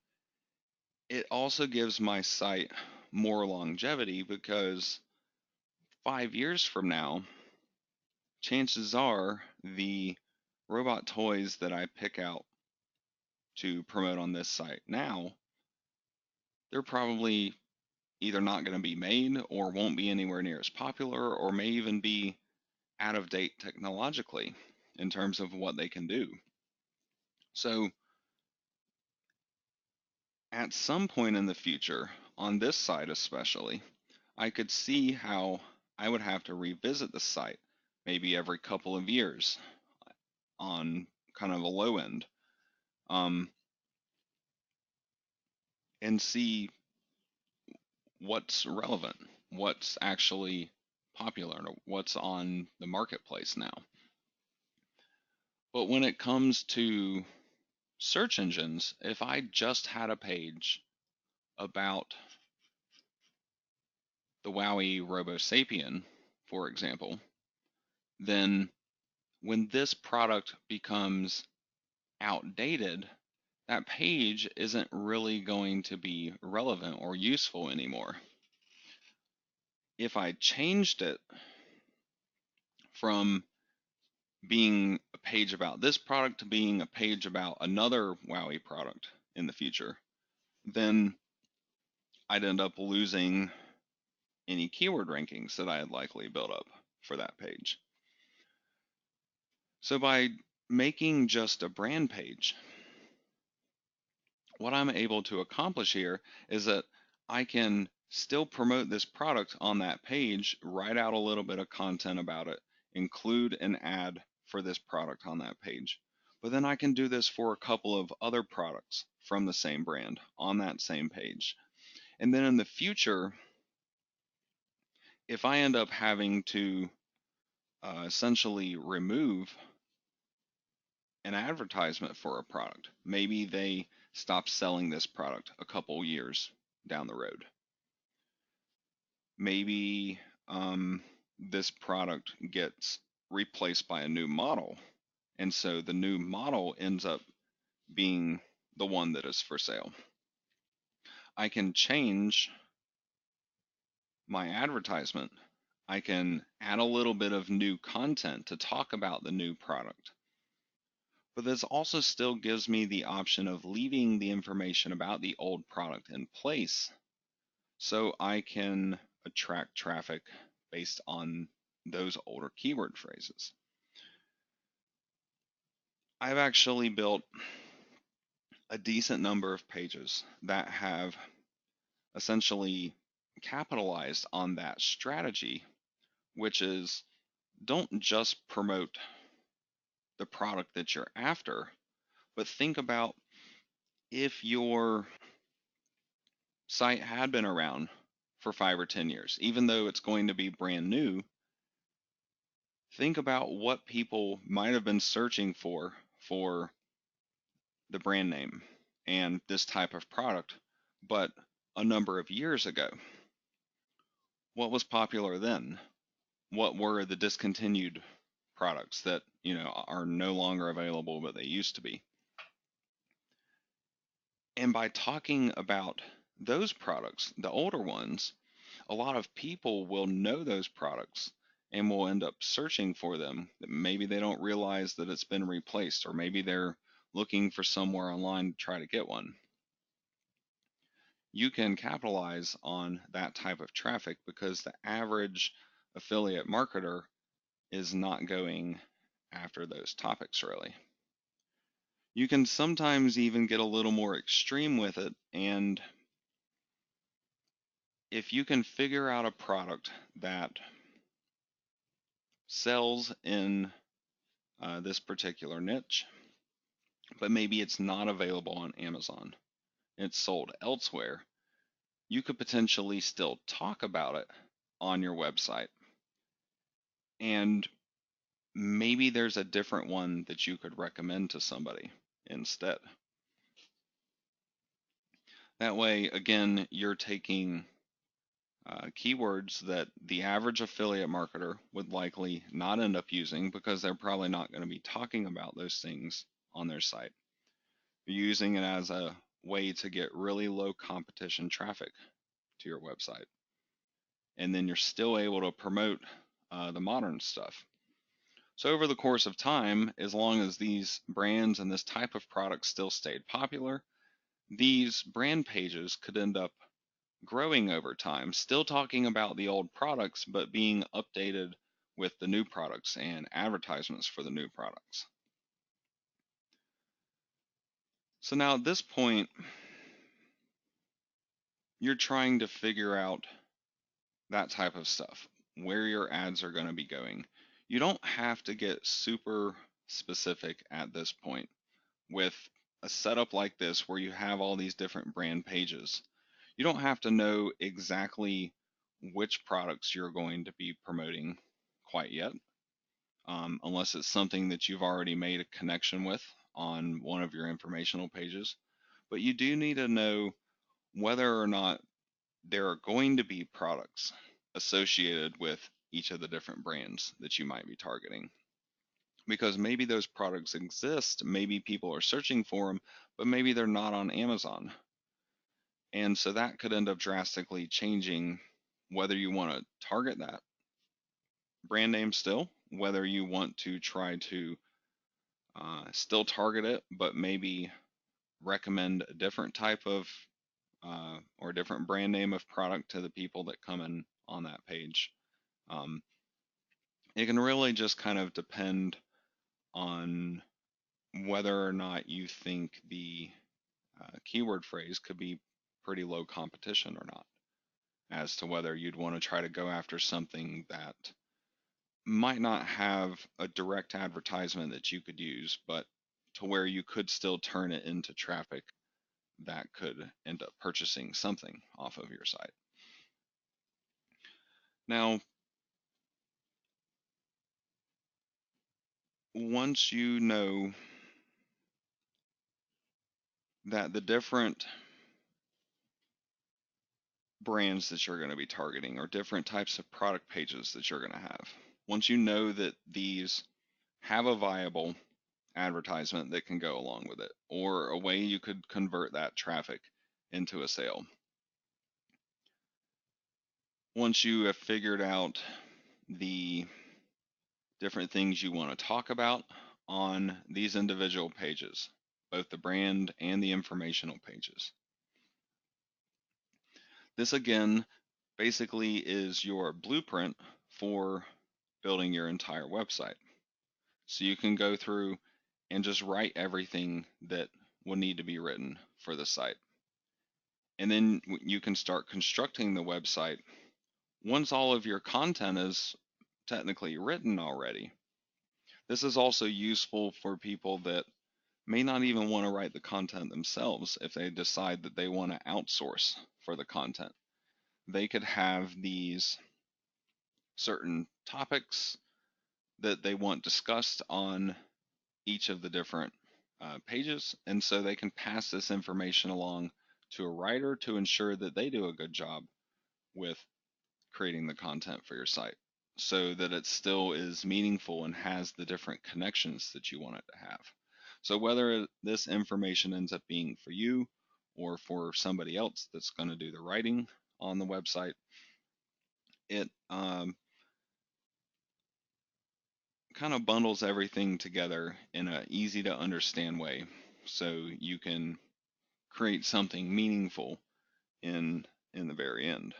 it also gives my site more longevity because 5 years from now, chances are the robot toys that I pick out to promote on this site now, they're probably either not going to be made or won't be anywhere near as popular or may even be out of date technologically in terms of what they can do. So at some point in the future, on this site especially, I could see how I would have to revisit the site maybe every couple of years on kind of a low end, um, and see what's relevant, what's actually popular, and what's on the marketplace now. But when it comes to search engines, if I just had a page about the Wowie RoboSapien, for example, then when this product becomes outdated, that page isn't really going to be relevant or useful anymore. If I changed it from being a page about this product to being a page about another Wowie product in the future, then I'd end up losing any keyword rankings that I had likely built up for that page. So by making just a brand page, what I'm able to accomplish here is that I can still promote this product on that page, write out a little bit of content about it, include an ad for this product on that page. But then I can do this for a couple of other products from the same brand on that same page. And then in the future, if I end up having to essentially remove an advertisement for a product, maybe they stop selling this product a couple years down the road. Maybe this product gets replaced by a new model, and so the new model ends up being the one that is for sale. I can change my advertisement. I can add a little bit of new content to talk about the new product. But this also still gives me the option of leaving the information about the old product in place so I can attract traffic based on those older keyword phrases. I've actually built a decent number of pages that have essentially capitalized on that strategy, which is don't just promote the product that you're after, but think about if your site had been around for 5 or 10 years, even though it's going to be brand new, think about what people might have been searching for the brand name and this type of product, but a number of years ago. What was popular then? What were the discontinued products that, are no longer available, but they used to be? And by talking about those products, the older ones, a lot of people will know those products and will end up searching for them. Maybe they don't realize that it's been replaced, or maybe they're looking for somewhere online to try to get one. You can capitalize on that type of traffic because the average affiliate marketer is not going after those topics really. You can sometimes even get a little more extreme with it, and if you can figure out a product that sells in this particular niche, but maybe it's not available on Amazon, it's sold elsewhere, you could potentially still talk about it on your website. And maybe there's a different one that you could recommend to somebody instead. That way, again, you're taking keywords that the average affiliate marketer would likely not end up using because they're probably not going to be talking about those things on their site. You're using it as a way to get really low competition traffic to your website. And then you're still able to promote the modern stuff. So over the course of time, as long as these brands and this type of product still stayed popular, these brand pages could end up growing over time, still talking about the old products, but being updated with the new products and advertisements for the new products. So now at this point, you're trying to figure out that type of stuff, where your ads are going to be going. You don't have to get super specific at this point with a setup like this where you have all these different brand pages. You don't have to know exactly which products you're going to be promoting quite yet, unless it's something that you've already made a connection with on one of your informational pages. But you do need to know whether or not there are going to be products associated with each of the different brands that you might be targeting. Because maybe those products exist, maybe people are searching for them, but maybe they're not on Amazon. And so that could end up drastically changing whether you want to target that brand name still, whether you want to try to still target it, but maybe recommend a different type of or a different brand name of product to the people that come in on that page. Um, it can really just kind of depend on whether or not you think the keyword phrase could be pretty low competition or not, as to whether you'd want to try to go after something that might not have a direct advertisement that you could use, but to where you could still turn it into traffic that could end up purchasing something off of your site. Now, once you know that the different brands that you're going to be targeting or different types of product pages that you're going to have, once you know that these have a viable advertisement that can go along with it, or a way you could convert that traffic into a sale. Once you have figured out the different things you want to talk about on these individual pages, both the brand and the informational pages. This again basically is your blueprint for building your entire website. So you can go through and just write everything that will need to be written for the site. And then you can start constructing the website once all of your content is technically written already. This is also useful for people that may not even want to write the content themselves if they decide that they want to outsource for the content. They could have these certain topics that they want discussed on each of the different pages, and so they can pass this information along to a writer to ensure that they do a good job with creating the content for your site, so that it still is meaningful and has the different connections that you want it to have. So whether this information ends up being for you or for somebody else that's going to do the writing on the website, it kind of bundles everything together in an easy to understand way, so you can create something meaningful in the very end.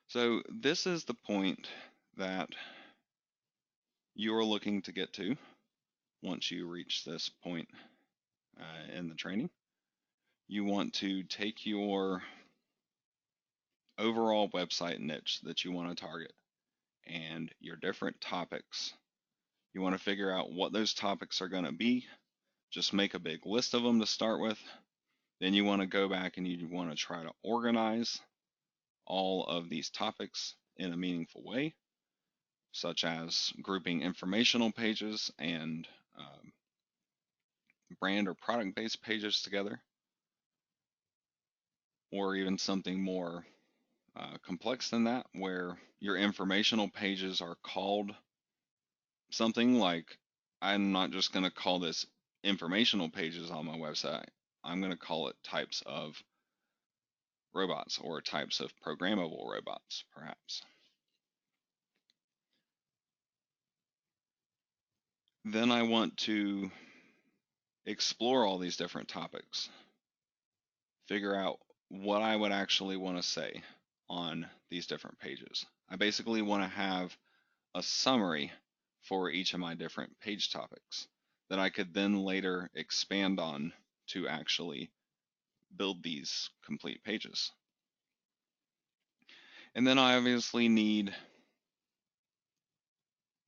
So this is the point that you're looking to get to once you reach this point in the training. You want to take your overall website niche that you want to target and your different topics. You want to figure out what those topics are going to be. Just make a big list of them to start with. Then you want to go back and you want to try to organize all of these topics in a meaningful way, such as grouping informational pages and brand or product based pages together, or even something more complex than that, where your informational pages are called something like, I'm not just going to call this informational pages on my website, I'm going to call it types of robots or types of programmable robots, perhaps. Then I want to explore all these different topics, figure out what I would actually want to say on these different pages. I basically want to have a summary for each of my different page topics that I could then later expand on to actually build these complete pages. And then I obviously need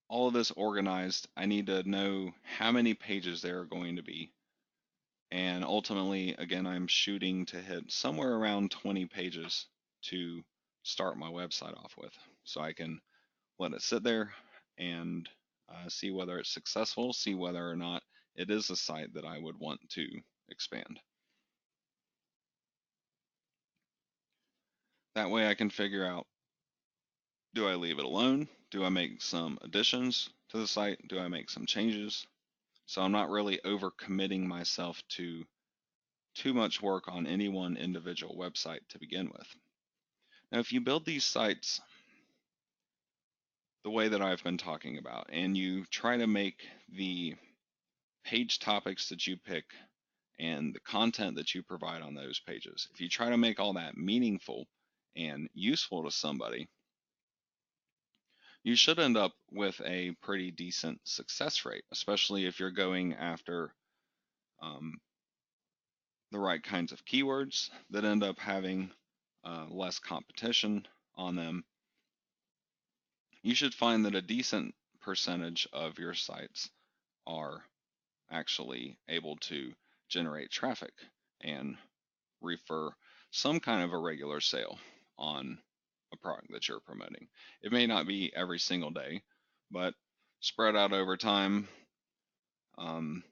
all of this organized. I need to know how many pages there are going to be. And ultimately, again, I'm shooting to hit somewhere around 20 pages to start my website off with. So I can let it sit there and see whether it's successful, see whether or not it is a site that I would want to expand. That way I can figure out, do I leave it alone? Do I make some additions to the site? Do I make some changes? So I'm not really overcommitting myself to too much work on any one individual website to begin with. Now, if you build these sites the way that I've been talking about, and you try to make the page topics that you pick and the content that you provide on those pages, if you try to make all that meaningful and useful to somebody, you should end up with a pretty decent success rate, especially if you're going after the right kinds of keywords that end up having less competition on them. You should find that a decent percentage of your sites are actually able to generate traffic and refer some kind of a regular sale on a product that you're promoting. It may not be every single day, but spread out over time, um,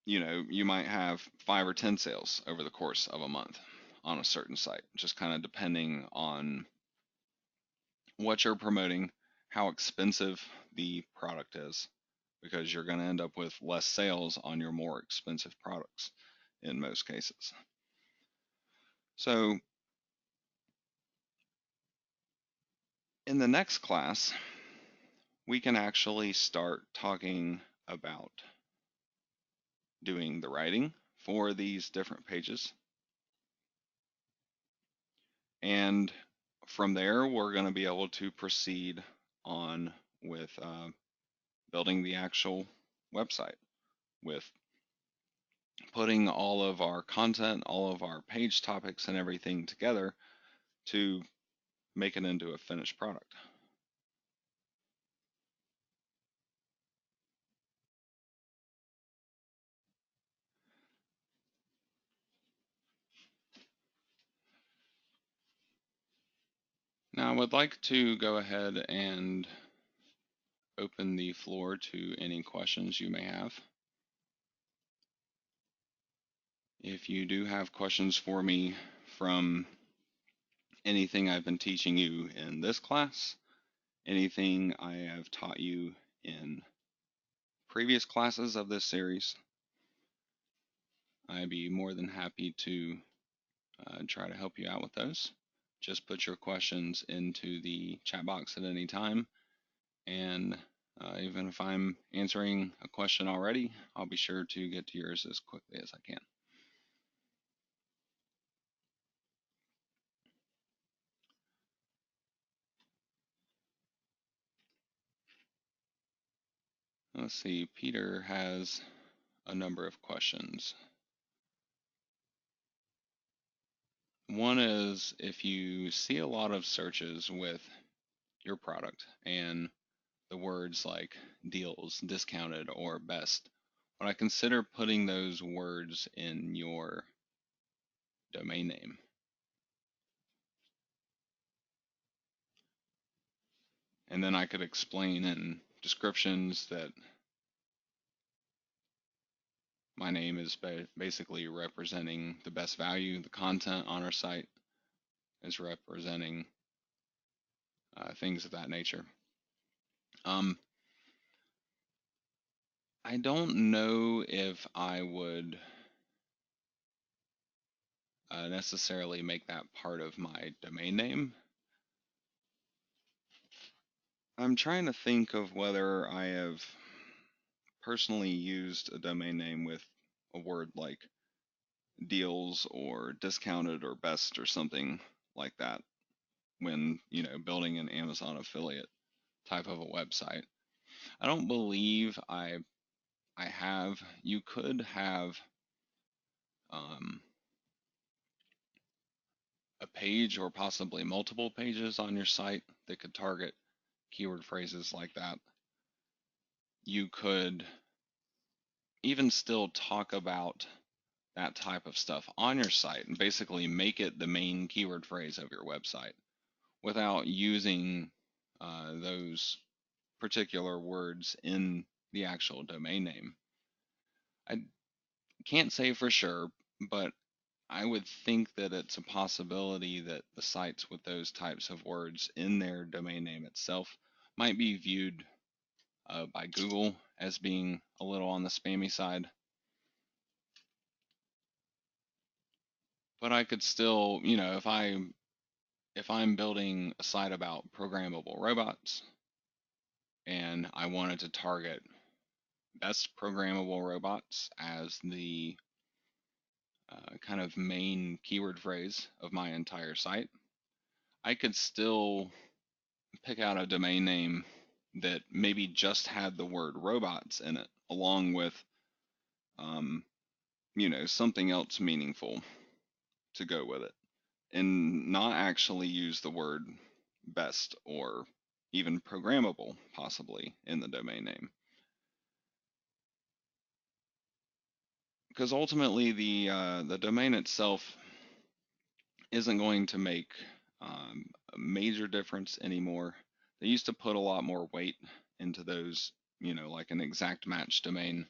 you might have 5 or 10 sales over the course of a month on a certain site, just kind of depending on what you're promoting, how expensive the product is, because you're going to end up with less sales on your more expensive products in most cases. So in the next class, we can actually start talking about doing the writing for these different pages. And from there, we're going to be able to proceed on with building the actual website, with putting all of our content, all of our page topics and everything together to make it into a finished product. Now I would like to go ahead and open the floor to any questions you may have. If you do have questions for me from anything I've been teaching you in this class, anything I have taught you in previous classes of this series, I'd be more than happy to try to help you out with those. Just put your questions into the chat box at any time, and even if I'm answering a question already, I'll be sure to get to yours as quickly as I can. Let's see, Peter has a number of questions. One is, if you see a lot of searches with your product and the words like deals, discounted, or best, would I consider putting those words in your domain name? And then I could explain in descriptions that my name is basically representing the best value. The content on our site is representing things of that nature. I don't know if I would necessarily make that part of my domain name. I'm trying to think of whether I have personally used a domain name with a word like deals or discounted or best or something like that when, building an Amazon affiliate type of a website. I don't believe I have. You could have um, a page or possibly multiple pages on your site that could target keyword phrases like that. You could even still talk about that type of stuff on your site and basically make it the main keyword phrase of your website without using those particular words in the actual domain name. I can't say for sure, but I would think that it's a possibility that the sites with those types of words in their domain name itself might be viewed by Google as being a little on the spammy side. But I could still, if I'm building a site about programmable robots and I wanted to target best programmable robots as the kind of main keyword phrase of my entire site, I could still pick out a domain name that maybe just had the word robots in it, along with, um, something else meaningful to go with it, and not actually use the word best or even programmable possibly in the domain name. Because ultimately the domain itself isn't going to make a major difference anymore. They used to put a lot more weight into those, like an exact match domain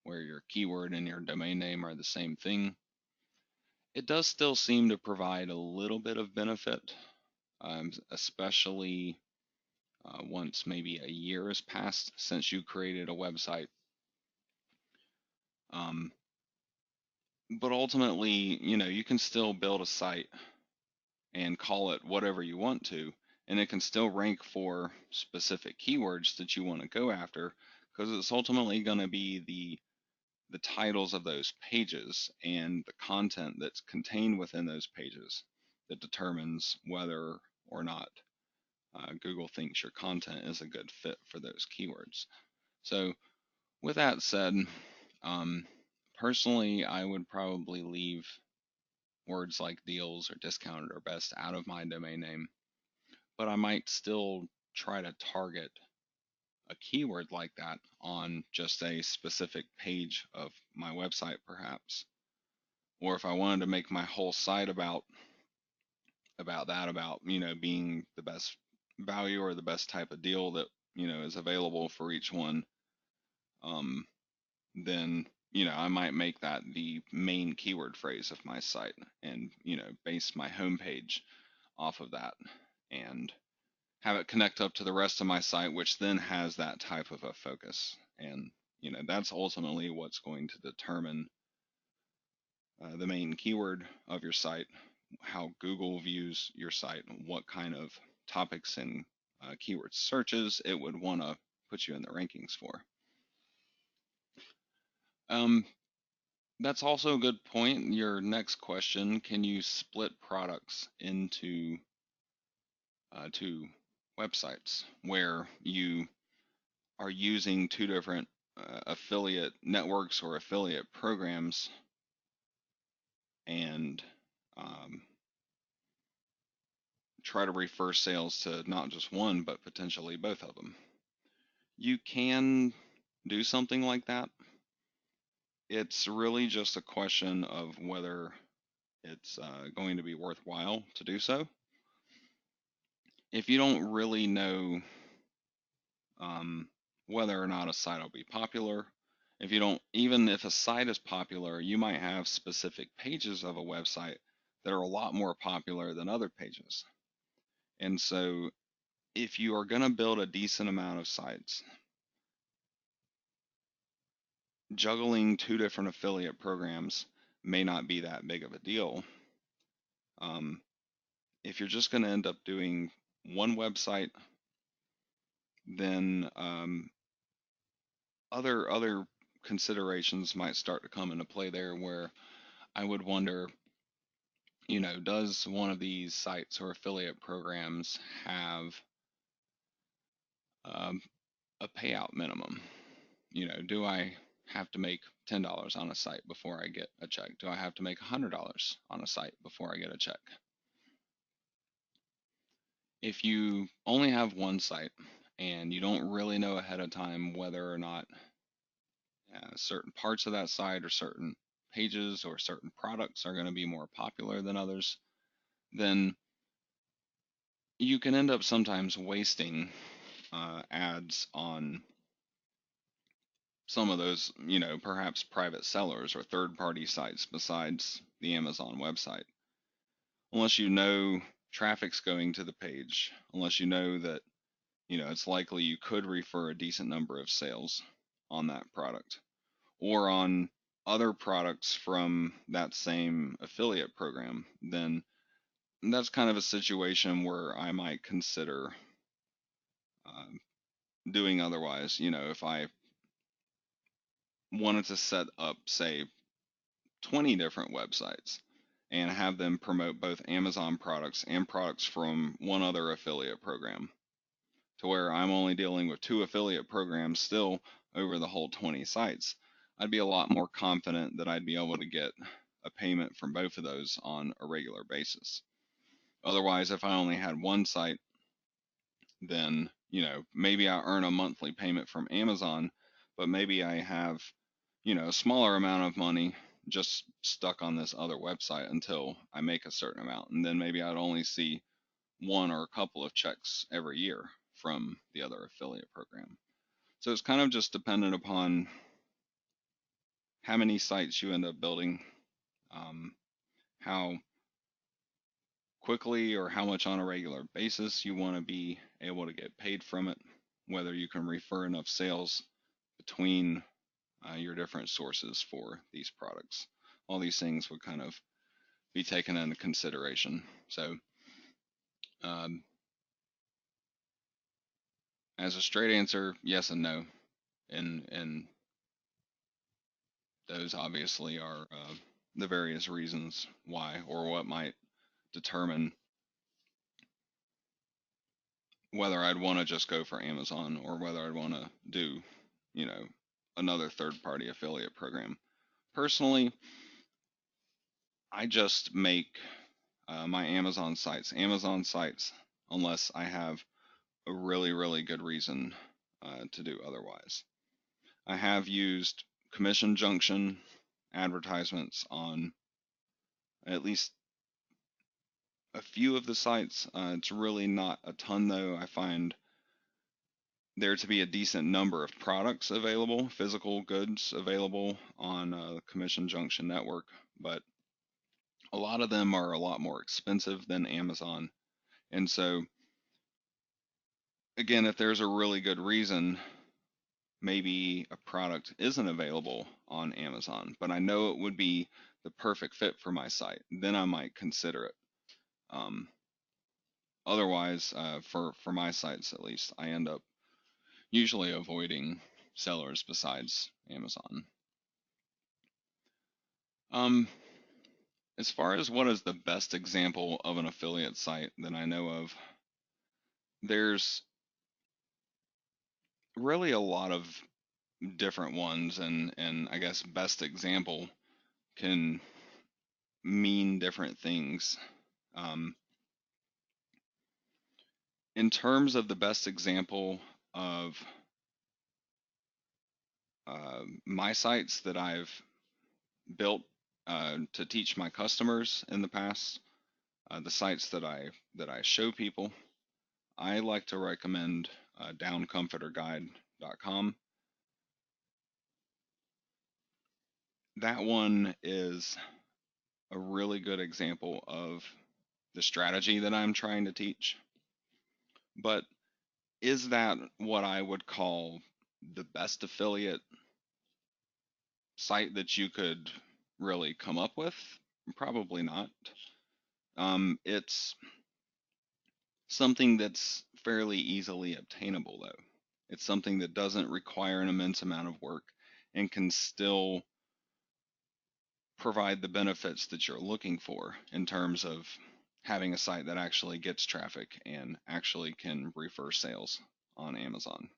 where your keyword and your domain name are the same thing. It does still seem to provide a little bit of benefit, especially once maybe a year has passed since you created a website. Um, but ultimately, you can still build a site and call it whatever you want to, and it can still rank for specific keywords that you want to go after, because it's ultimately going to be the titles of those pages and the content that's contained within those pages that determines whether or not Google thinks your content is a good fit for those keywords. So with that said, um, personally, I would probably leave words like deals or discounted or best out of my domain name, but I might still try to target a keyword like that on just a specific page of my website, perhaps. Or if I wanted to make my whole site about being the best value or the best type of deal that is available for each one, um, then I might make that the main keyword phrase of my site and base my homepage off of that and have it connect up to the rest of my site, which then has that type of a focus. And that's ultimately what's going to determine the main keyword of your site, how Google views your site, what kind of topics and keyword searches it would want to put you in the rankings for. Um, that's also a good point. Your next question, can you split products into two websites where you are using two different affiliate networks or affiliate programs and um, try to refer sales to not just one, but potentially both of them? You can do something like that. It's really just a question of whether it's going to be worthwhile to do so. If you don't really know um, whether or not a site will be popular, if you don't, even if a site is popular, you might have specific pages of a website that are a lot more popular than other pages. And so if you are going to build a decent amount of sites, juggling two different affiliate programs may not be that big of a deal. Um, if you're just going to end up doing one website, then other considerations might start to come into play there, where I would wonder, does one of these sites or affiliate programs have um, a payout minimum? Do I have to make $10 on a site before I get a check? Do I have to make $100 on a site before I get a check? If you only have one site and you don't really know ahead of time whether or not certain parts of that site or certain pages or certain products are going to be more popular than others, then you can end up sometimes wasting ads on some of those, perhaps private sellers or third party sites besides the Amazon website. Unless you know traffic's going to the page, unless you know that, it's likely you could refer a decent number of sales on that product or on other products from that same affiliate program, then that's kind of a situation where I might consider uh, doing otherwise. If I wanted to set up, say, 20 different websites and have them promote both Amazon products and products from one other affiliate program, to where I'm only dealing with two affiliate programs still over the whole 20 sites, I'd be a lot more confident that I'd be able to get a payment from both of those on a regular basis. Otherwise, if I only had one site, then, maybe I earn a monthly payment from Amazon, but maybe I have, a smaller amount of money just stuck on this other website until I make a certain amount. And then maybe I'd only see one or a couple of checks every year from the other affiliate program. So it's kind of just dependent upon how many sites you end up building, how quickly or how much on a regular basis you want to be able to get paid from it, whether you can refer enough sales between your different sources for these products. All these things would kind of be taken into consideration. So, um, as a straight answer, yes and no, and those obviously are the various reasons why or what might determine whether I'd want to just go for Amazon or whether I'd want to do, you know, another third-party affiliate program. Personally, I just make my Amazon sites, unless I have a really, really good reason to do otherwise. I have used commission junction advertisements on at least a few of the sites. It's really not a ton though. I find there to be a decent number of products available, physical goods available on the Commission Junction network, but a lot of them are a lot more expensive than Amazon. And so, again, if there's a really good reason, maybe a product isn't available on Amazon, but I know it would be the perfect fit for my site, then I might consider it. Um, Otherwise, for my sites at least, I end up usually avoiding sellers besides Amazon. Um, as far as what is the best example of an affiliate site that I know of, there's really a lot of different ones, and I guess best example can mean different things. Um, in terms of the best example of my sites that I've built to teach my customers in the past, the sites that I show people, I like to recommend downcomforterguide.com. That one is a really good example of the strategy that I'm trying to teach. But is that what I would call the best affiliate site that you could really come up with? Probably not. It's something that's fairly easily obtainable, though. It's something that doesn't require an immense amount of work and can still provide the benefits that you're looking for in terms of having a site that actually gets traffic and actually can refer sales on Amazon.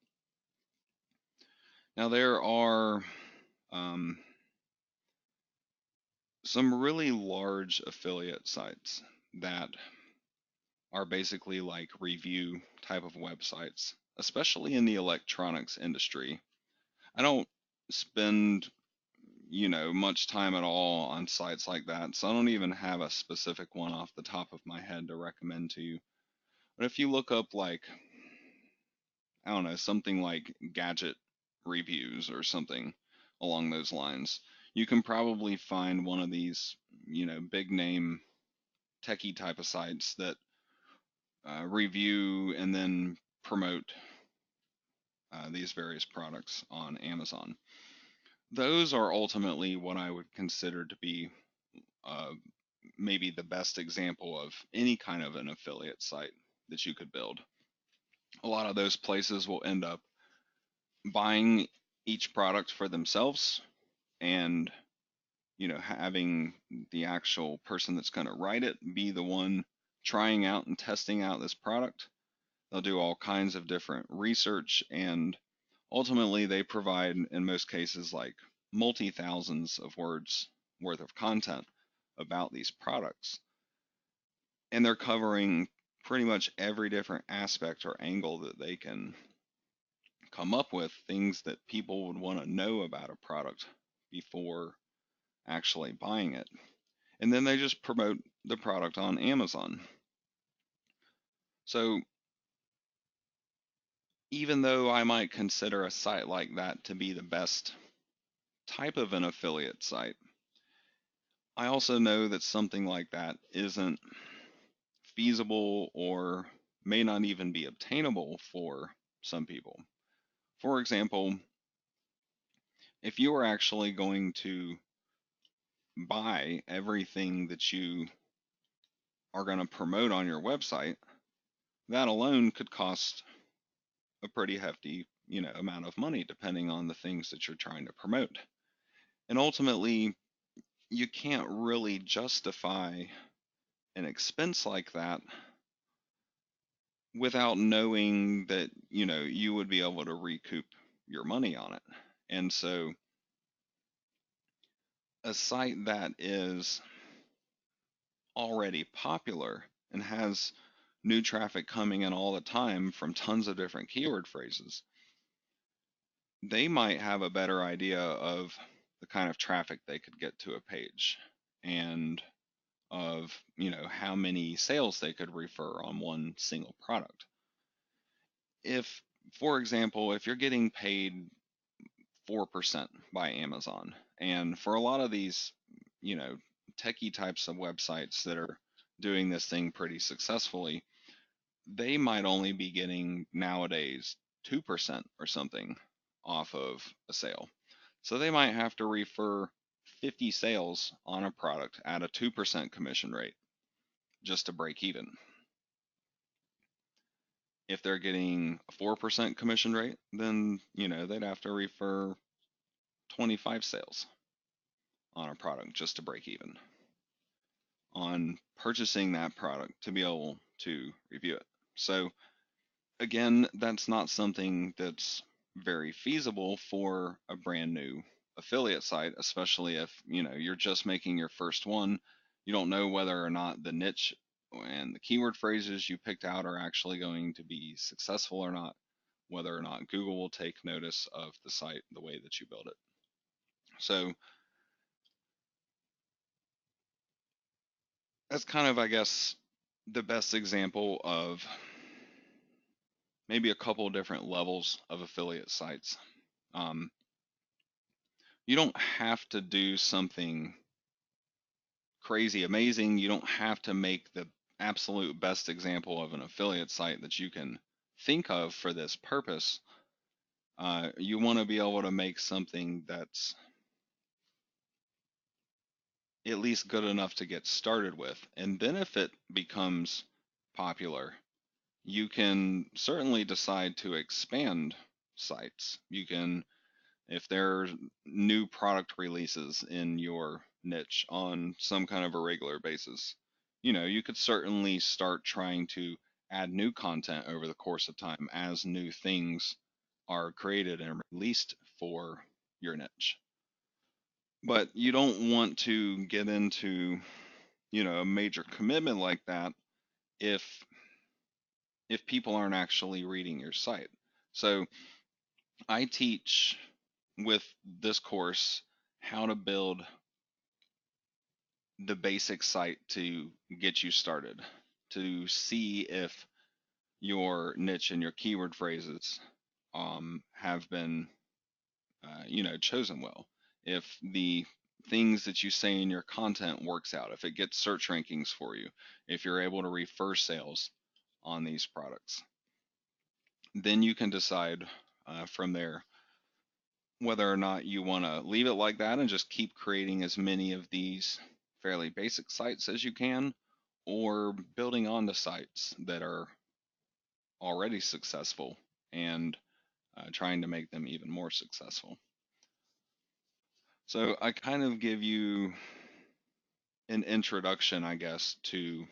Now, there are um, some really large affiliate sites that are basically like review type of websites, especially in the electronics industry. I don't spend, much time at all on sites like that, so I don't even have a specific one off the top of my head to recommend to you. But if you look up like, I don't know, something like gadget reviews or something along those lines, you can probably find one of these, big name techie type of sites that review and then promote these various products on Amazon. Those are ultimately what I would consider to be uh, maybe the best example of any kind of an affiliate site that you could build. A lot of those places will end up buying each product for themselves and having the actual person that's going to write it be the one trying out and testing out this product. They'll do all kinds of different research, and ultimately they provide, in most cases, like multi-thousands of words worth of content about these products. And they're covering pretty much every different aspect or angle that they can come up with, things that people would want to know about a product before actually buying it. And then they just promote the product on Amazon. So even though I might consider a site like that to be the best type of an affiliate site, I also know that something like that isn't feasible or may not even be obtainable for some people. For example, if you are actually going to buy everything that you are going to promote on your website, that alone could cost a pretty hefty, amount of money depending on the things that you're trying to promote. And ultimately, you can't really justify an expense like that without knowing that, you would be able to recoup your money on it. And so a site that is already popular and has new traffic coming in all the time from tons of different keyword phrases, they might have a better idea of the kind of traffic they could get to a page and of, how many sales they could refer on one single product. If, for example, if you're getting paid 4% by Amazon, and for a lot of these, techie types of websites that are doing this thing pretty successfully, they might only be getting nowadays 2% or something off of a sale. So they might have to refer 50 sales on a product at a 2% commission rate just to break even. If they're getting a 4% commission rate, then, they'd have to refer 25 sales on a product just to break even on purchasing that product to be able to review it. So again, that's not something that's very feasible for a brand new affiliate site, especially if, you're just making your first one. You don't know whether or not the niche and the keyword phrases you picked out are actually going to be successful or not, whether or not Google will take notice of the site the way that you build it. So that's kind of, I guess, the best example of maybe a couple of different levels of affiliate sites. Um, you don't have to do something crazy amazing. You don't have to make the absolute best example of an affiliate site that you can think of for this purpose. You want to be able to make something that's at least good enough to get started with. And then if it becomes popular, you can certainly decide to expand sites. You can, if there are new product releases in your niche on some kind of a regular basis. You could certainly start trying to add new content over the course of time as new things are created and released for your niche. But you don't want to get into, a major commitment like that if people aren't actually reading your site. So I teach with this course how to build the basic site to get you started, to see if your niche and your keyword phrases have been, chosen well. If the things that you say in your content works out, if it gets search rankings for you, if you're able to refer sales on these products, then you can decide from there whether or not you want to leave it like that and just keep creating as many of these fairly basic sites as you can, or building on the sites that are already successful and trying to make them even more successful. So I kind of give you an introduction, I guess, to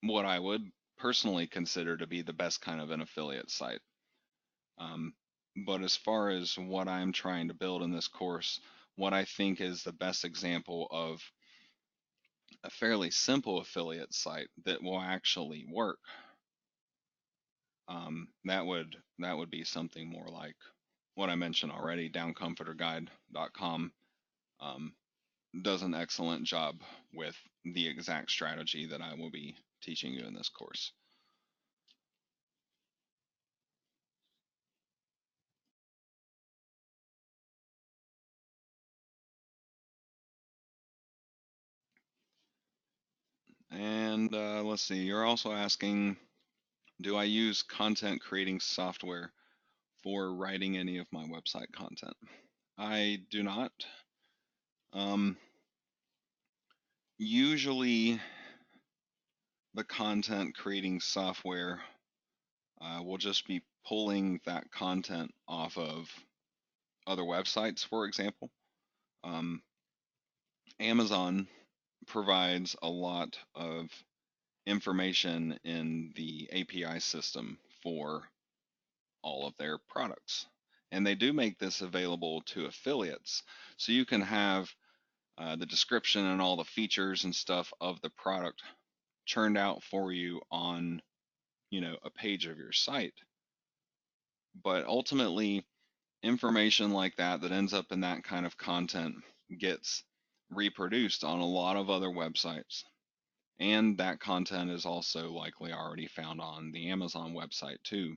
what I would personally consider to be the best kind of an affiliate site. But as far as what I'm trying to build in this course, what I think is the best example of a fairly simple affiliate site that will actually work, that would be something more like what I mentioned already. Downcomforterguide.com does an excellent job with the exact strategy that I will be teaching you in this course. And let's see, you're also asking, do I use content creating software for writing any of my website content? I do not. Usually, the content creating software will just be pulling that content off of other websites, for example. Um, Amazon provides a lot of information in the API system for all of their products. And they do make this available to affiliates. So you can have the description and all the features and stuff of the product churned out for you on, a page of your site. But ultimately, information like that ends up in that kind of content gets reproduced on a lot of other websites. And that content is also likely already found on the Amazon website too.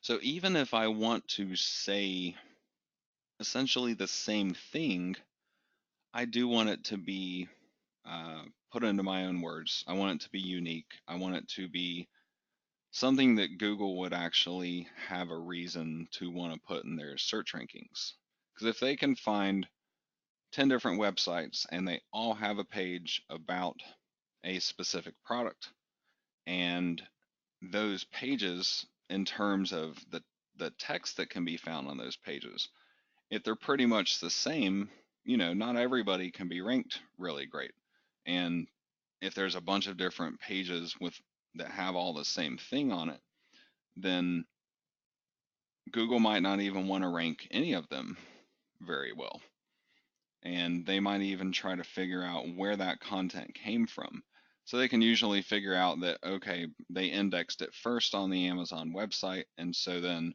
So even if I want to say essentially the same thing, I do want it to be put into my own words. I want it to be unique. I want it to be something that Google would actually have a reason to want to put in their search rankings. Because if they can find 10 different websites and they all have a page about a specific product, and those pages, in terms of the text that can be found on those pages, if they're pretty much the same, not everybody can be ranked really great. And if there's a bunch of different pages that have all the same thing on it, then Google might not even want to rank any of them very well. And they might even try to figure out where that content came from. So they can usually figure out that, okay, they indexed it first on the Amazon website, and so then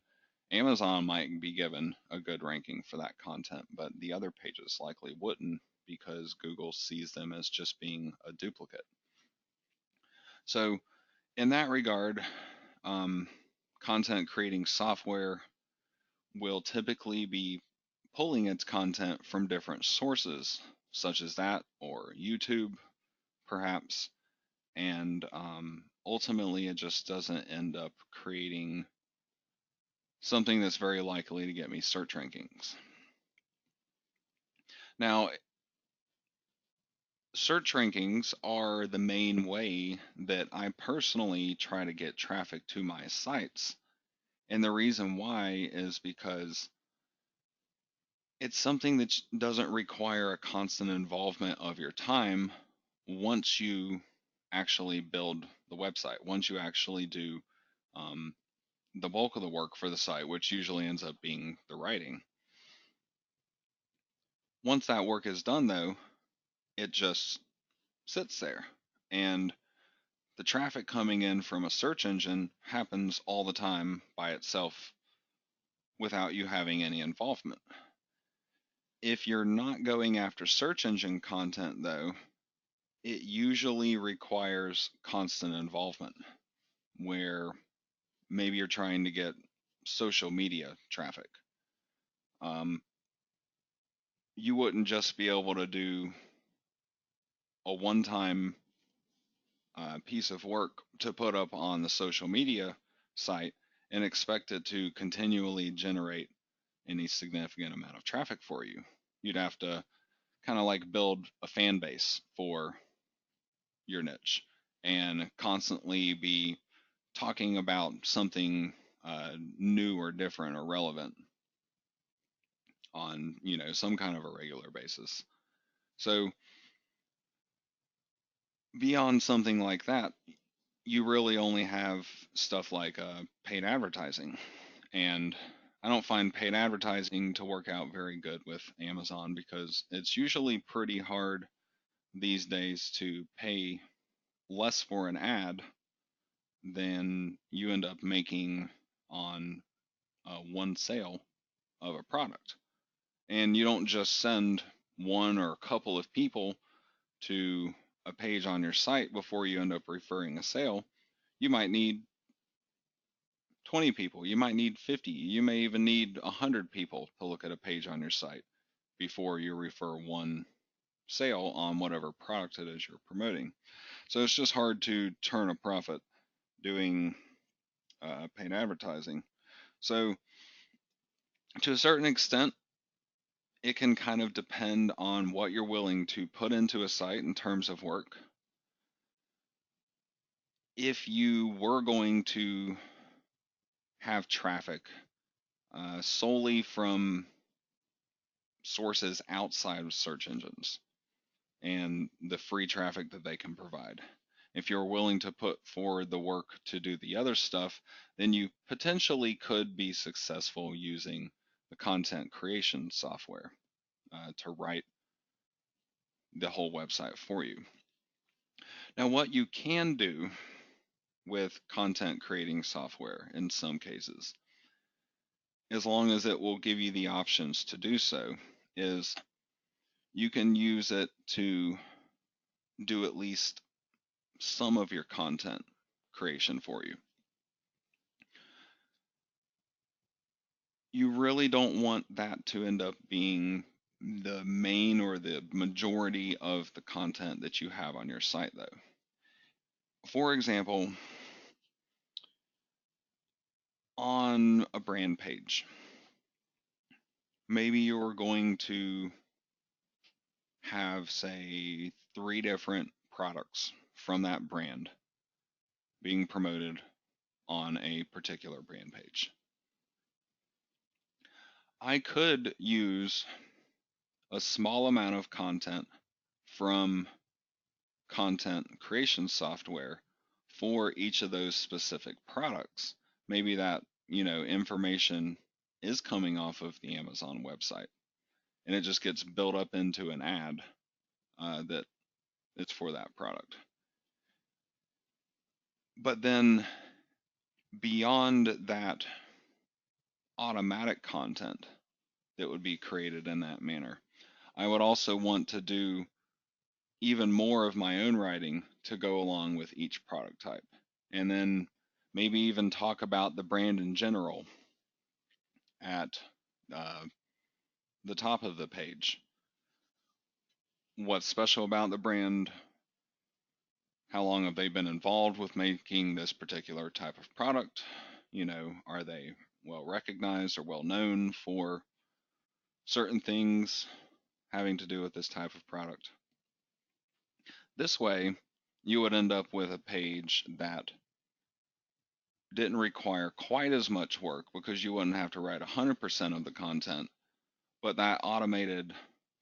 Amazon might be given a good ranking for that content, but the other pages likely wouldn't, because Google sees them as just being a duplicate. So in that regard, content creating software will typically be pulling its content from different sources, such as that or YouTube, perhaps, and ultimately it just doesn't end up creating something that's very likely to get me search rankings. Now, search rankings are the main way that I personally try to get traffic to my sites. And the reason why is because it's something that doesn't require a constant involvement of your time once you actually build the website, once you actually do um, the bulk of the work for the site, which usually ends up being the writing. Once that work is done, though, it just sits there. And the traffic coming in from a search engine happens all the time by itself without you having any involvement. If you're not going after search engine content, though, it usually requires constant involvement where maybe you're trying to get social media traffic. Um, you wouldn't just be able to do a one time piece of work to put up on the social media site and expect it to continually generate any significant amount of traffic for you. You'd have to kind of like build a fan base for your niche and constantly be talking about something new or different or relevant on some kind of a regular basis. So beyond something like that, you really only have stuff like paid advertising. And I don't find paid advertising to work out very good with Amazon because it's usually pretty hard these days to pay less for an ad than you end up making on one sale of a product. And you don't just send one or a couple of people to a page on your site before you end up referring a sale. You might need 20 people, you might need 50, you may even need 100 people to look at a page on your site before you refer one sale on whatever product it is you're promoting. So it's just hard to turn a profit doing paid advertising. So to a certain extent, it can kind of depend on what you're willing to put into a site in terms of work. If you were going to have traffic solely from sources outside of search engines and the free traffic that they can provide, if you're willing to put forward the work to do the other stuff, then you potentially could be successful using the content creation software to write the whole website for you. Now, what you can do with content creating software in some cases, as long as it will give you the options to do so, is you can use it to do at least some of your content creation for you. You really don't want that to end up being the main or the majority of the content that you have on your site, though. For example, on a brand page, maybe you're going to have, say, 3 different products from that brand being promoted on a particular brand page. I could use a small amount of content from content creation software for each of those specific products. Maybe that, information is coming off of the Amazon website and it just gets built up into an ad that it's for that product. But then beyond that automatic content that would be created in that manner, I would also want to do even more of my own writing to go along with each product type. And then maybe even talk about the brand in general at uh, the top of the page. What's special about the brand? How long have they been involved with making this particular type of product? Are they well recognized or well known for certain things having to do with this type of product? This way, you would end up with a page that didn't require quite as much work because you wouldn't have to write 100% of the content, but that automated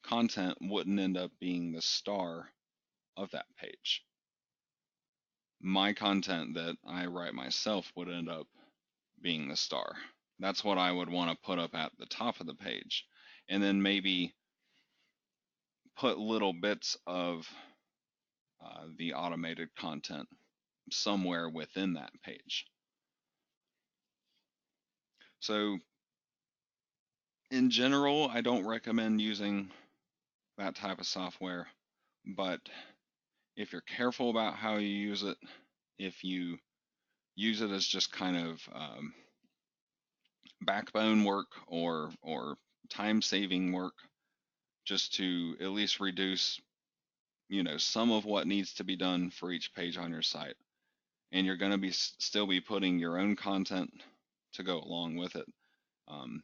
content wouldn't end up being the star of that page. My content that I write myself would end up being the star. That's what I would want to put up at the top of the page. And then maybe put little bits of the automated content somewhere within that page. So, in general, I don't recommend using that type of software, but if you're careful about how you use it, if you use it as just kind of backbone work or time saving work, just to at least reduce some of what needs to be done for each page on your site, and you're going to be still be putting your own content to go along with it. Um,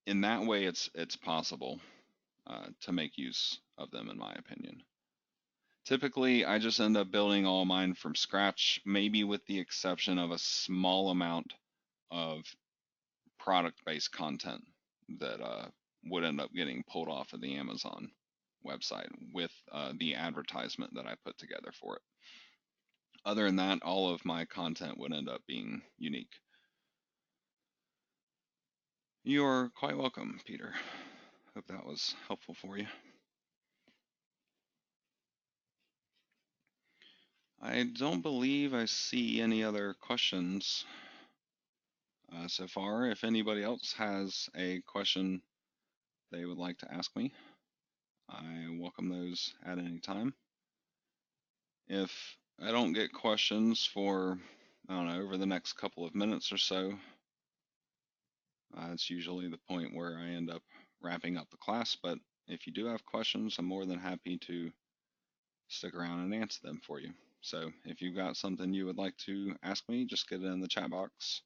in that way, it's possible to make use of them, in my opinion. Typically, I just end up building all mine from scratch, maybe with the exception of a small amount of product-based content that would end up getting pulled off of the Amazon website with the advertisement that I put together for it. Other than that, all of my content would end up being unique. You're quite welcome, Peter. Hope that was helpful for you. I don't believe I see any other questions so far. If anybody else has a question they would like to ask me, I welcome those at any time. If I don't get questions for, I don't know, over the next couple of minutes or so, it's usually the point where I end up wrapping up the class. But if you do have questions, I'm more than happy to stick around and answer them for you. So if you've got something you would like to ask me, just get it in the chat box.